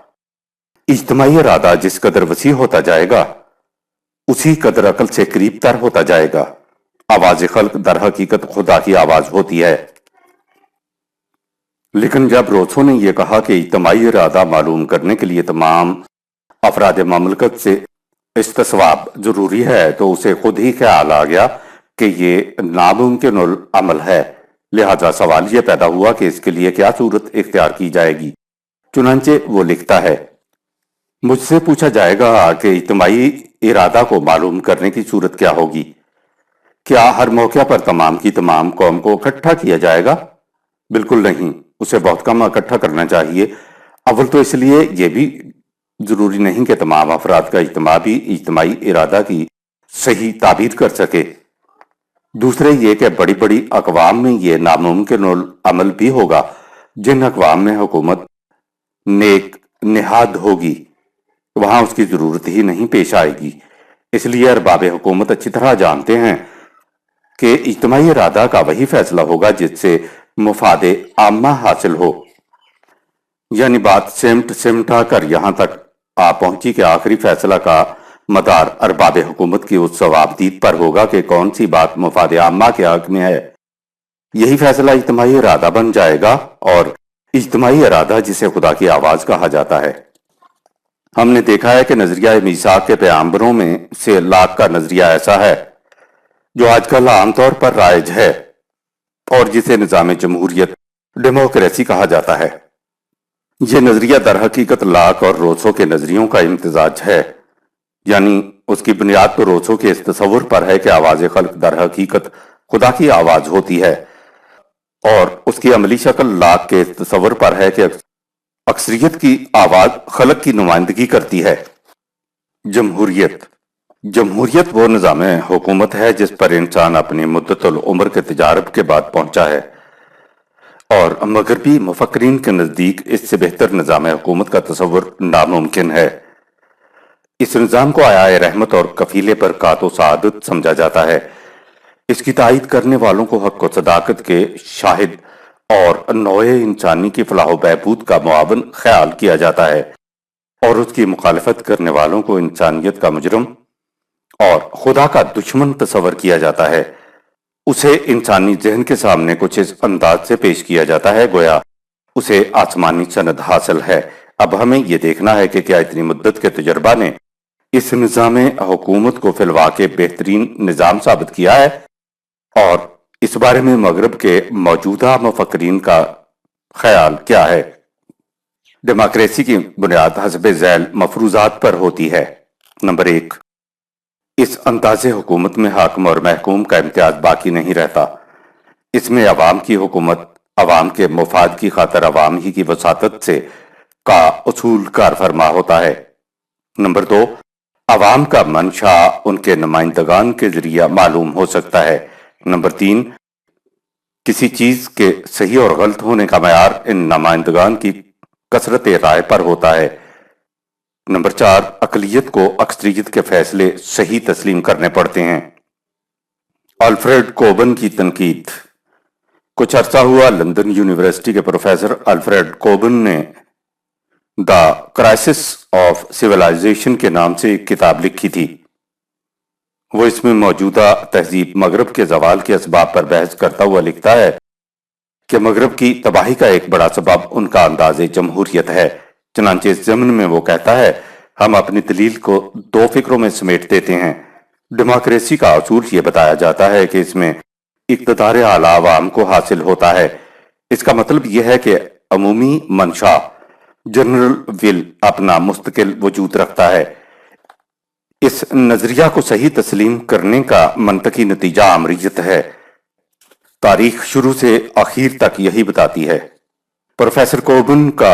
इज्तिमाई इरादा जिस कदर वसी होता जाएगा उसी कदर अकल से करीब तर होता जाएगा। आवाज खल्क दर हकीकत खुदा की आवाज होती है। लेकिन जब रोसो ने यह कहा कि इज्तिमाई इरादा मालूम करने के लिए तमाम अफराद ममलकत से इस्तिस्वाब जरूरी है, तो उसे खुद ही ख्याल आ गया कि ये नामुमकिन अमल है। लिहाजा सवाल यह पैदा हुआ कि इसके लिए क्या सूरत इख्तियार की जाएगी। चुनांचे वो लिखता है, मुझसे पूछा जाएगा कि इज्तिमाई इरादा को मालूम करने की सूरत क्या होगी। क्या हर मौके पर तमाम की तमाम कौम को इकट्ठा किया जाएगा? बिल्कुल नहीं, उसे बहुत कम इकट्ठा करना चाहिए। अव्वल तो इसलिए यह भी जरूरी नहीं कि तमाम अफराद का इज्तिमा भी इज्तिमाई इरादा की सही ताबीर कर सके। दूसरे ये कि बड़ी बड़ी अकवाम में यह नामुमकिन अमल भी होगा जिन अकवाम में हुकूमत नेक निहाद होगी, वहां उसकी जरूरत ही नहीं पेश आएगी। इसलिए अरबाब हुकूमत अच्छी तरह जानते हैं कि इज्तिमाई इरादा का वही फैसला होगा जिससे मुफादे आमा हासिल हो। यानी बात सिमटा कर यहां तक आ पहुंची कि आखिरी फैसला का मदार अरबाब हुकूमत की उस सवाबदीद पर होगा कि कौन सी बात मुफादे आमा के हक में है। यही फैसला इज्तिमाई इरादा बन जाएगा, और इज्तिमाई इरादा जिसे खुदा की आवाज कहा जाता है। हमने देखा है कि नजरिया मीसाक के पैगंबरों में से लाख का नजरिया ऐसा है जो आजकल आमतौर पर राइज है और जिसे निजाम जमहूरियत डेमोक्रेसी कहा जाता है। यह नजरिया दर हकीकत लाख और रोसो के नजरियों का इम्तिजाज है। यानी उसकी बुनियाद तो रोसो के इस तसव्वुर पर है कि आवाज खल्क दर हकीकत खुदा की आवाज होती है, और उसकी अमली शक्ल लाख के इस तसव्वुर पर है कि अक्सरियत की आवाज खल्क की नुमाइंदगी करती है। जमहूरियत वो निज़ाम हुकूमत है जिस पर इंसान अपनी मुद्दतुल उम्र के तजारब के बाद पहुंचा है, और मगरबी मुफक्रीन के नजदीक इससे बेहतर निज़ाम हुकूमत का तसव्वुर नामुमकिन है। اس نظام کو آیا رحمت اور کفیلے پر کات و سعادت سمجھا جاتا ہے۔ اس کی تائید کرنے والوں کو حق و صداقت کے شاہد اور نوع انسانی کی فلاح و بہبود کا معاون خیال کیا جاتا ہے، اور اس کی مخالفت کرنے والوں کو انسانیت کا مجرم اور خدا کا دشمن تصور کیا جاتا ہے۔ اسے انسانی ذہن کے سامنے کچھ اس انداز سے پیش کیا جاتا ہے گویا اسے آسمانی سند حاصل ہے۔ اب ہمیں یہ دیکھنا ہے کہ کیا اتنی مدت کے تجربہ نے اس نظام حکومت کو فی الواقع بہترین نظام ثابت کیا ہے، اور اس بارے میں مغرب کے موجودہ مفکرین کا خیال کیا ہے۔ ڈیموکریسی کی بنیاد حسب ذیل مفروضات پر ہوتی ہے۔ نمبر 1، اس انداز حکومت میں حاکم اور محکوم کا امتیاز باقی نہیں رہتا۔ اس میں عوام کی حکومت عوام کے مفاد کی خاطر عوام ہی کی وساطت سے کا اصول کار فرما ہوتا ہے۔ نمبر 2، عوام کا منشا ان کے نمائندگان کے ذریعہ معلوم ہو سکتا ہے۔ نمبر 3، کسی چیز کے صحیح اور غلط ہونے کا معیار ان نمائندگان کی کثرت رائے پر ہوتا ہے۔ نمبر 4، اقلیت کو اکثریت کے فیصلے صحیح تسلیم کرنے پڑتے ہیں۔ الفریڈ کوبن کی تنقید۔ کچھ عرصہ ہوا لندن یونیورسٹی کے پروفیسر الفریڈ کوبن نے دا کرائسس آف سیولائزیشن کے نام سے ایک کتاب لکھی تھی۔ وہ اس میں موجودہ تہذیب مغرب کے زوال کے اسباب پر بحث کرتا ہوا لکھتا ہے کہ مغرب کی تباہی کا ایک بڑا سبب ان کا انداز جمہوریت ہے۔ چنانچہ اس ضمن میں وہ کہتا ہے، ہم اپنی دلیل کو 2 فکروں میں سمیٹ دیتے ہیں۔ ڈیموکریسی کا اصول یہ بتایا جاتا ہے کہ اس میں اقتدار اعلیٰ عوام کو حاصل ہوتا ہے۔ اس کا مطلب یہ ہے کہ عمومی منشا جنرل ول اپنا مستقل وجود رکھتا ہے۔ اس نظریہ کو صحیح تسلیم کرنے کا منطقی نتیجہ آمریت ہے۔ تاریخ شروع سے آخر تک یہی بتاتی ہے۔ پروفیسر کوبن کا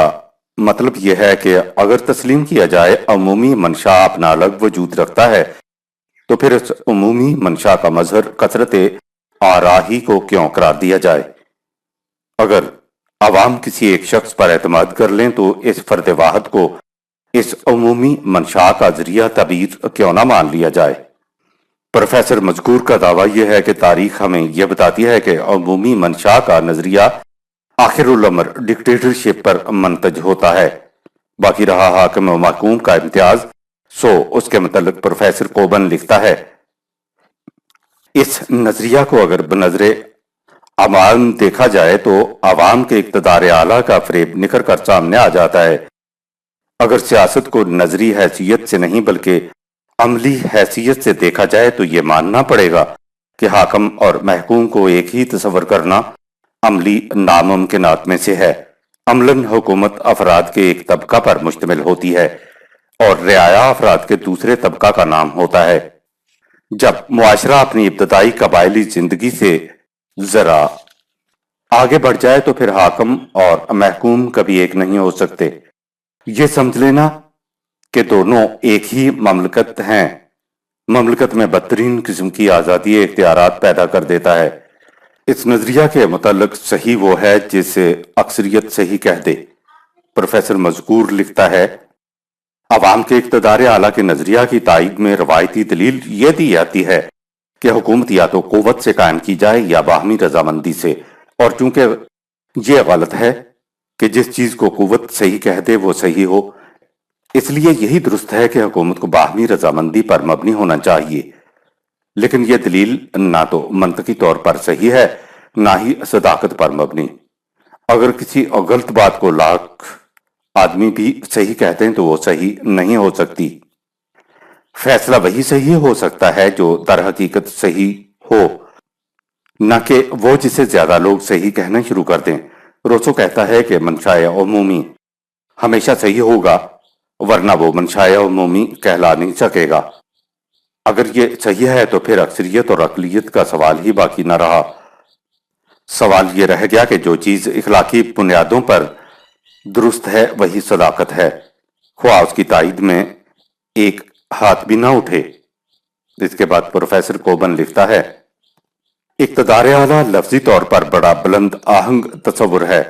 مطلب یہ ہے کہ اگر تسلیم کیا جائے عمومی منشا اپنا الگ وجود رکھتا ہے تو پھر اس عمومی منشا کا مظہر کثرت آرائی کو کیوں قرار دیا جائے؟ اگر عوام کسی ایک شخص پر اعتماد کر لیں تو اس فرد واحد کو اس عمومی منشا کا ذریعہ تعبیر کیوں نہ مان لیا جائے؟ پروفیسر مذکور کا دعویٰ یہ ہے کہ تاریخ ہمیں یہ بتاتی ہے کہ عمومی منشا کا نظریہ آخر الامر ڈکٹیٹرشپ پر منتج ہوتا ہے۔ باقی رہا حاکم و محکوم کا امتیاز، سو اس کے متعلق پروفیسر کوبن لکھتا ہے، اس نظریہ کو اگر بنظر عام دیکھا جائے تو عوام کے اقتدار اعلیٰ کا فریب نکھر کر سامنے آ جاتا ہے۔ اگر سیاست کو نظری حیثیت سے نہیں بلکہ عملی حیثیت سے دیکھا جائے تو یہ ماننا پڑے گا کہ حاکم اور محکوم کو ایک ہی تصور کرنا عملی ناممکنات میں سے ہے۔ عملاً حکومت افراد کے ایک طبقہ پر مشتمل ہوتی ہے اور رعایا افراد کے دوسرے طبقہ کا نام ہوتا ہے۔ جب معاشرہ اپنی ابتدائی قبائلی زندگی سے ذرا آگے بڑھ جائے تو پھر حاکم اور محکوم کبھی ایک نہیں ہو سکتے۔ یہ سمجھ لینا کہ دونوں ایک ہی مملکت ہیں، مملکت میں بدترین قسم کی آزادی اختیارات پیدا کر دیتا ہے۔ اس نظریہ کے متعلق صحیح وہ ہے جسے اکثریت صحیح کہہ دے۔ پروفیسر مذکور لکھتا ہے، عوام کے اقتدار اعلیٰ کے نظریہ کی تائید میں روایتی دلیل یہ دی جاتی ہے کہ حکومت یا تو قوت سے قائم کی جائے یا باہمی رضامندی سے، اور چونکہ یہ غلط ہے کہ جس چیز کو قوت صحیح کہہ دے وہ صحیح ہو، اس لیے یہی درست ہے کہ حکومت کو باہمی رضامندی پر مبنی ہونا چاہیے۔ لیکن یہ دلیل نہ تو منطقی طور پر صحیح ہے نہ ہی صداقت پر مبنی۔ اگر کسی غلط بات کو لاکھ آدمی بھی صحیح کہتے ہیں تو وہ صحیح نہیں ہو سکتی۔ فیصلہ وہی صحیح ہو سکتا ہے جو در حقیقت صحیح ہو، نہ کہ وہ جسے زیادہ لوگ صحیح کہنا شروع کر دیں۔ روسو کہتا ہے کہ منشاء عمومی ہمیشہ صحیح ہوگا، ورنہ وہ منشاء عمومی کہلا نہیں سکے گا۔ اگر یہ صحیح ہے تو پھر اکثریت اور اقلیت کا سوال ہی باقی نہ رہا۔ سوال یہ رہ گیا کہ جو چیز اخلاقی بنیادوں پر درست ہے وہی صداقت ہے، خواہ اس کی تائید میں ایک ہاتھ بھی نہ اٹھے۔ اس کے بعد پروفیسر کوبن لکھتا ہے، اقتدار اعلیٰ لفظی طور پر بڑا بلند آہنگ تصور ہے،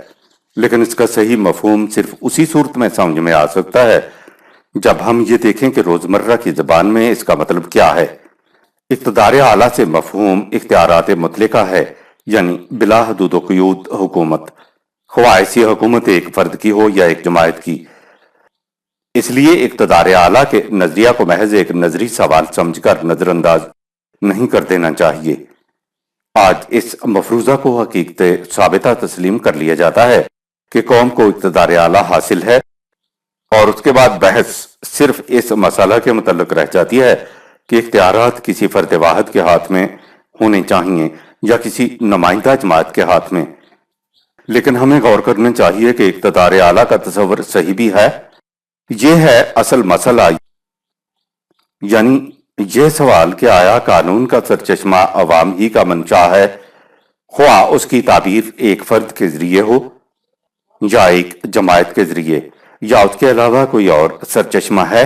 لیکن اس کا صحیح مفہوم صرف اسی صورت میں سمجھ میں آ سکتا ہے جب ہم یہ دیکھیں کہ روزمرہ کی زبان میں اس کا مطلب کیا ہے، اقتدار اعلیٰ سے مفہوم اختیارات مطلقہ ہے، یعنی بلا حدود و قیود حکومت، خواہ ایسی حکومت ایک فرد کی ہو یا ایک جماعت کی۔ اس لیے اقتدار اعلیٰ کے نظریہ کو محض ایک نظری سوال سمجھ کر نظر انداز نہیں کر دینا چاہیے۔ آج اس مفروضہ کو حقیقت ثابتہ تسلیم کر لیا جاتا ہے کہ قوم کو اقتدار اعلیٰ حاصل ہے، اور اس کے بعد بحث صرف اس مسئلہ کے متعلق رہ جاتی ہے کہ اختیارات کسی فرد واحد کے ہاتھ میں ہونے چاہیے یا کسی نمائندہ جماعت کے ہاتھ میں۔ لیکن ہمیں غور کرنا چاہیے کہ اقتدار اعلیٰ کا تصور صحیح بھی ہے۔ یہ ہے اصل مسئلہ، یعنی یہ سوال کہ آیا قانون کا سرچشمہ عوام ہی کا منشا ہے، خواہ اس کی تعبیر ایک فرد کے ذریعے ہو یا ایک جماعت کے ذریعے، یا اس کے علاوہ کوئی اور سرچشمہ ہے۔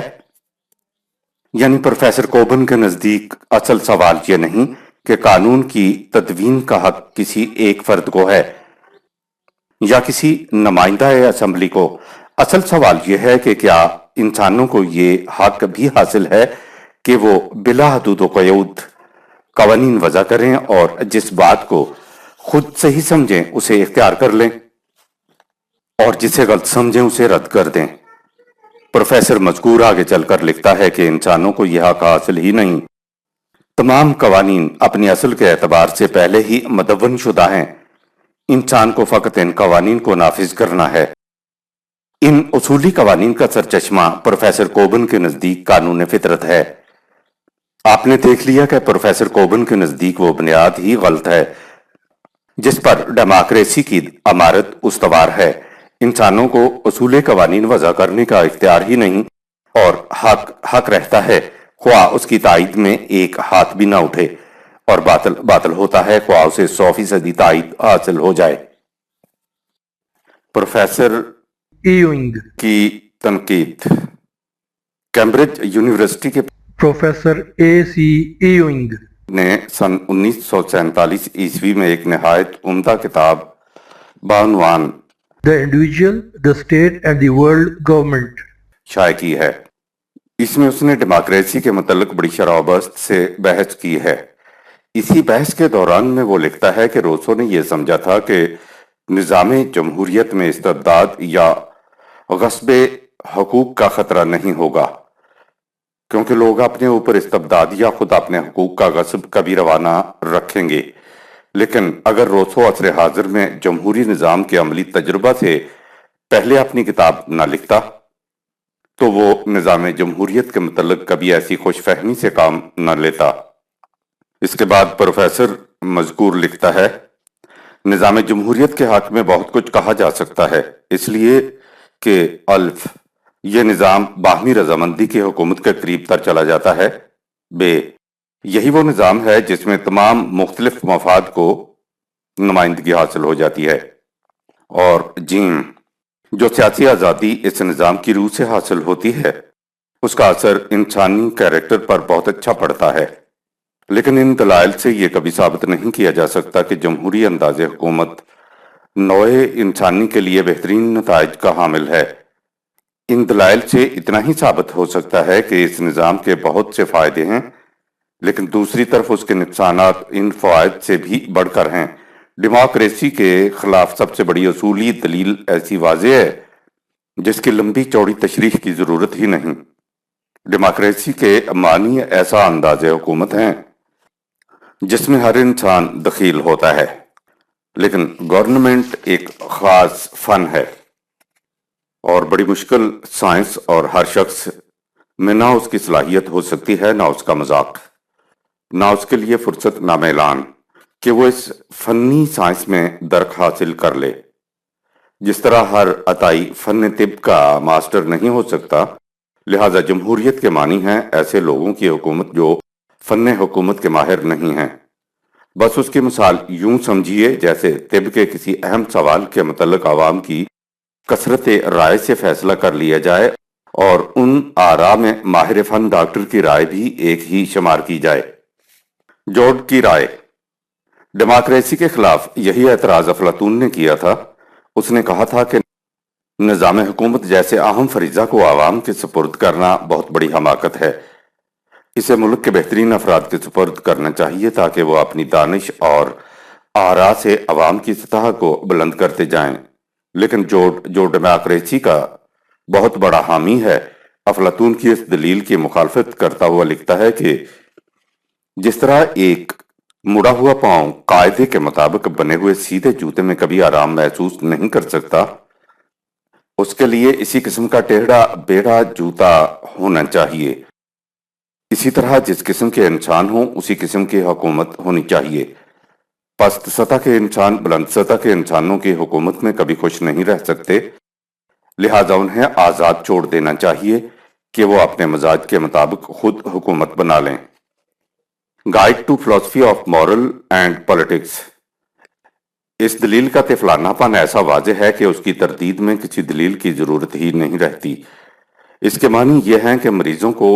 یعنی پروفیسر کوبن کے نزدیک اصل سوال یہ نہیں کہ قانون کی تدوین کا حق کسی ایک فرد کو ہے یا کسی نمائندہ اسمبلی کو۔ اصل سوال یہ ہے کہ کیا انسانوں کو یہ حق بھی حاصل ہے کہ وہ بلا حدود و قیود قوانین وضع کریں اور جس بات کو خود صحیح سمجھیں اسے اختیار کر لیں، اور جسے غلط سمجھیں اسے رد کر دیں۔ پروفیسر مذکور آگے چل کر لکھتا ہے کہ انسانوں کو یہ حق حاصل ہی نہیں۔ تمام قوانین اپنی اصل کے اعتبار سے پہلے ہی مدون شدہ ہیں، انسان کو فقط ان قوانین کو نافذ کرنا ہے۔ ان اصولی قوانین کا سرچشمہ پروفیسر کوبن کے نزدیک قانون فطرت ہے۔ آپ نے دیکھ لیا کہ پروفیسر کوبن کے نزدیک وہ بنیاد ہی غلط ہے جس پر ڈیموکریسی کی عمارت استوار ہے۔ انسانوں کو اصول قوانین وضع کرنے کا اختیار ہی نہیں، اور حق رہتا ہے خواہ اس کی تائید میں ایک ہاتھ بھی نہ اٹھے، اور باطل ہوتا ہے خواہ اسے 100% تائید حاصل ہو جائے۔ پروفیسر ایونگ، کی تنقید۔ کیمبرج یونیورسٹی کے پروفیسر اے سی ایونگ نے سن 1947 عیسوی میں ایک نہایت عمدہ کتاب بعنوان the individual, the state and the world government شائع کی ہے۔ اس میں اس نے ڈیموکریسی کے متعلق بڑی شرح و بست سے بحث کی ہے۔ اسی بحث کے دوران میں وہ لکھتا ہے کہ روسو نے یہ سمجھا تھا کہ نظام جمہوریت میں استبداد یا غصب حقوق کا خطرہ نہیں ہوگا، کیونکہ لوگ اپنے اوپر استبداد یا خود اپنے حقوق کا غصب کبھی روانہ رکھیں گے۔ لیکن اگر روسو عصر حاضر میں جمہوری نظام کے عملی تجربہ سے پہلے اپنی کتاب نہ لکھتا تو وہ نظام جمہوریت کے متعلق کبھی ایسی خوش فہمی سے کام نہ لیتا۔ اس کے بعد پروفیسر مذکور لکھتا ہے، نظام جمہوریت کے حق میں بہت کچھ کہا جا سکتا ہے، اس لیے کہ الف یہ نظام باہمی رضامندی کی حکومت کے قریب تر چلا جاتا ہے، بے یہی وہ نظام ہے جس میں تمام مختلف مفاد کو نمائندگی حاصل ہو جاتی ہے، اور جیم جو سیاسی آزادی اس نظام کی روح سے حاصل ہوتی ہے اس کا اثر انسانی کیریکٹر پر بہت اچھا پڑتا ہے۔ لیکن ان دلائل سے یہ کبھی ثابت نہیں کیا جا سکتا کہ جمہوری انداز حکومت نوع انسانی کے لیے بہترین نتائج کا حامل ہے۔ ان دلائل سے اتنا ہی ثابت ہو سکتا ہے کہ اس نظام کے بہت سے فائدے ہیں، لیکن دوسری طرف اس کے نقصانات ان فوائد سے بھی بڑھ کر ہیں۔ ڈیموکریسی کے خلاف سب سے بڑی اصولی دلیل ایسی واضح ہے جس کی لمبی چوڑی تشریح کی ضرورت ہی نہیں۔ ڈیموکریسی کے معنی ایسا انداز حکومت ہیں جس میں ہر انسان دخیل ہوتا ہے، لیکن گورنمنٹ ایک خاص فن ہے اور بڑی مشکل سائنس، اور ہر شخص میں نہ اس کی صلاحیت ہو سکتی ہے، نہ اس کا مذاق، نہ اس کے لیے فرصت، نہ میلان کہ وہ اس فنی سائنس میں درک حاصل کر لے۔ جس طرح ہر عطائی فن طب کا ماسٹر نہیں ہو سکتا، لہذا جمہوریت کے معنی ہیں ایسے لوگوں کی حکومت جو فن حکومت کے ماہر نہیں ہیں۔ بس اس کی مثال یوں سمجھیے جیسے طب کے کسی اہم سوال کے متعلق عوام کی کثرت رائے سے فیصلہ کر لیا جائے اور ان آراء میں ماہر فن ڈاکٹر کی رائے بھی ایک ہی شمار کی جائے۔ جورڈ کی رائے۔ ڈیموکریسی کے خلاف یہی اعتراض افلاطون نے کیا تھا۔ اس نے کہا تھا کہ نظام حکومت جیسے اہم فریضہ کو عوام کے سپرد کرنا بہت بڑی حماقت ہے۔ اسے ملک کے بہترین افراد کے سپرد کرنا چاہیے تاکہ وہ اپنی دانش اور آراء سے عوام کی سطح کو بلند کرتے جائیں۔ لیکن جو ڈیموکریسی کا بہت بڑا حامی ہے، افلاطون کی اس دلیل کی مخالفت کرتا ہوا لکھتا ہے کہ جس طرح ایک مڑا ہوا پاؤں قاعدے کے مطابق بنے ہوئے سیدھے جوتے میں کبھی آرام محسوس نہیں کر سکتا، اس کے لیے اسی قسم کا ٹیڑھا بیڑا جوتا ہونا چاہیے۔ اسی طرح جس قسم کے انسان ہوں اسی قسم کی حکومت ہونی چاہیے۔ پست سطح کے انسان بلند سطح کے انسانوں کی حکومت میں کبھی خوش نہیں رہ سکتے، لہٰذا انہیں آزاد چھوڑ دینا چاہیے کہ وہ اپنے مزاج کے مطابق خود حکومت بنا لیں۔ گائیڈ ٹو فلسفی آف مورل اینڈ پالیٹکس۔ اس دلیل کا طفلانہ پن ایسا واضح ہے کہ اس کی تردید میں کسی دلیل کی ضرورت ہی نہیں رہتی۔ اس کے معنی یہ ہیں کہ مریضوں کو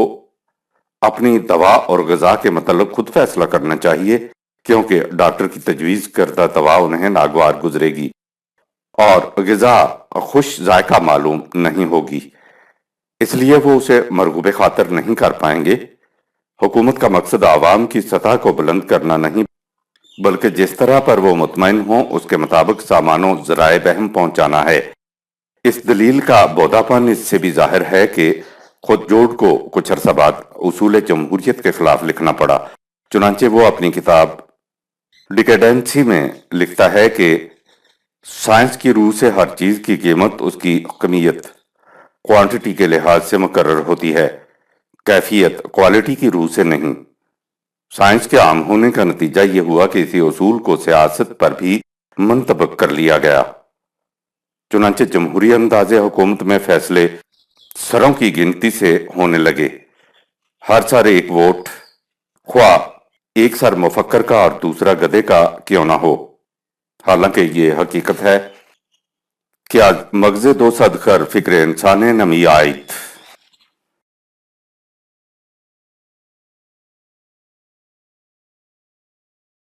اپنی دوا اور غذا کے متعلق خود فیصلہ کرنا چاہیے، کیونکہ ڈاکٹر کی تجویز کردہ دوا انہیں ناگوار گزرے گی اور غذا خوش ذائقہ معلوم نہیں ہوگی، اس لیے وہ اسے مرغوب خاطر نہیں کر پائیں گے۔ حکومت کا مقصد عوام کی سطح کو بلند کرنا نہیں، بلکہ جس طرح پر وہ مطمئن ہوں اس کے مطابق سامان و ذرائع بہم پہنچانا ہے۔ اس دلیل کا بودا پن اس سے بھی ظاہر ہے کہ خود جورج کو کچھ عرصہ بعد اصول جمہوریت کے خلاف لکھنا پڑا۔ چنانچہ وہ اپنی کتاب ڈیکیڈنسی میں لکھتا ہے کہ سائنس کی روح سے ہر چیز کی قیمت اس کی کمیت کوانٹٹی کے لحاظ سے مقرر ہوتی ہے، کیفیت کوالٹی کی روح سے نہیں۔ سائنس کے عام ہونے کا نتیجہ یہ ہوا کہ اسی اصول کو سیاست پر بھی منطبق کر لیا گیا۔ چنانچہ جمہوری انداز حکومت میں فیصلے سروں کی گنتی سے ہونے لگے، ہر سر ایک ووٹ، خواہ ایک سر مفکر کا اور دوسرا گدھے کا کیوں نہ ہو۔ حالانکہ یہ حقیقت ہے کہ آج مغز دو صد خر فکر انسان نمی آئیت۔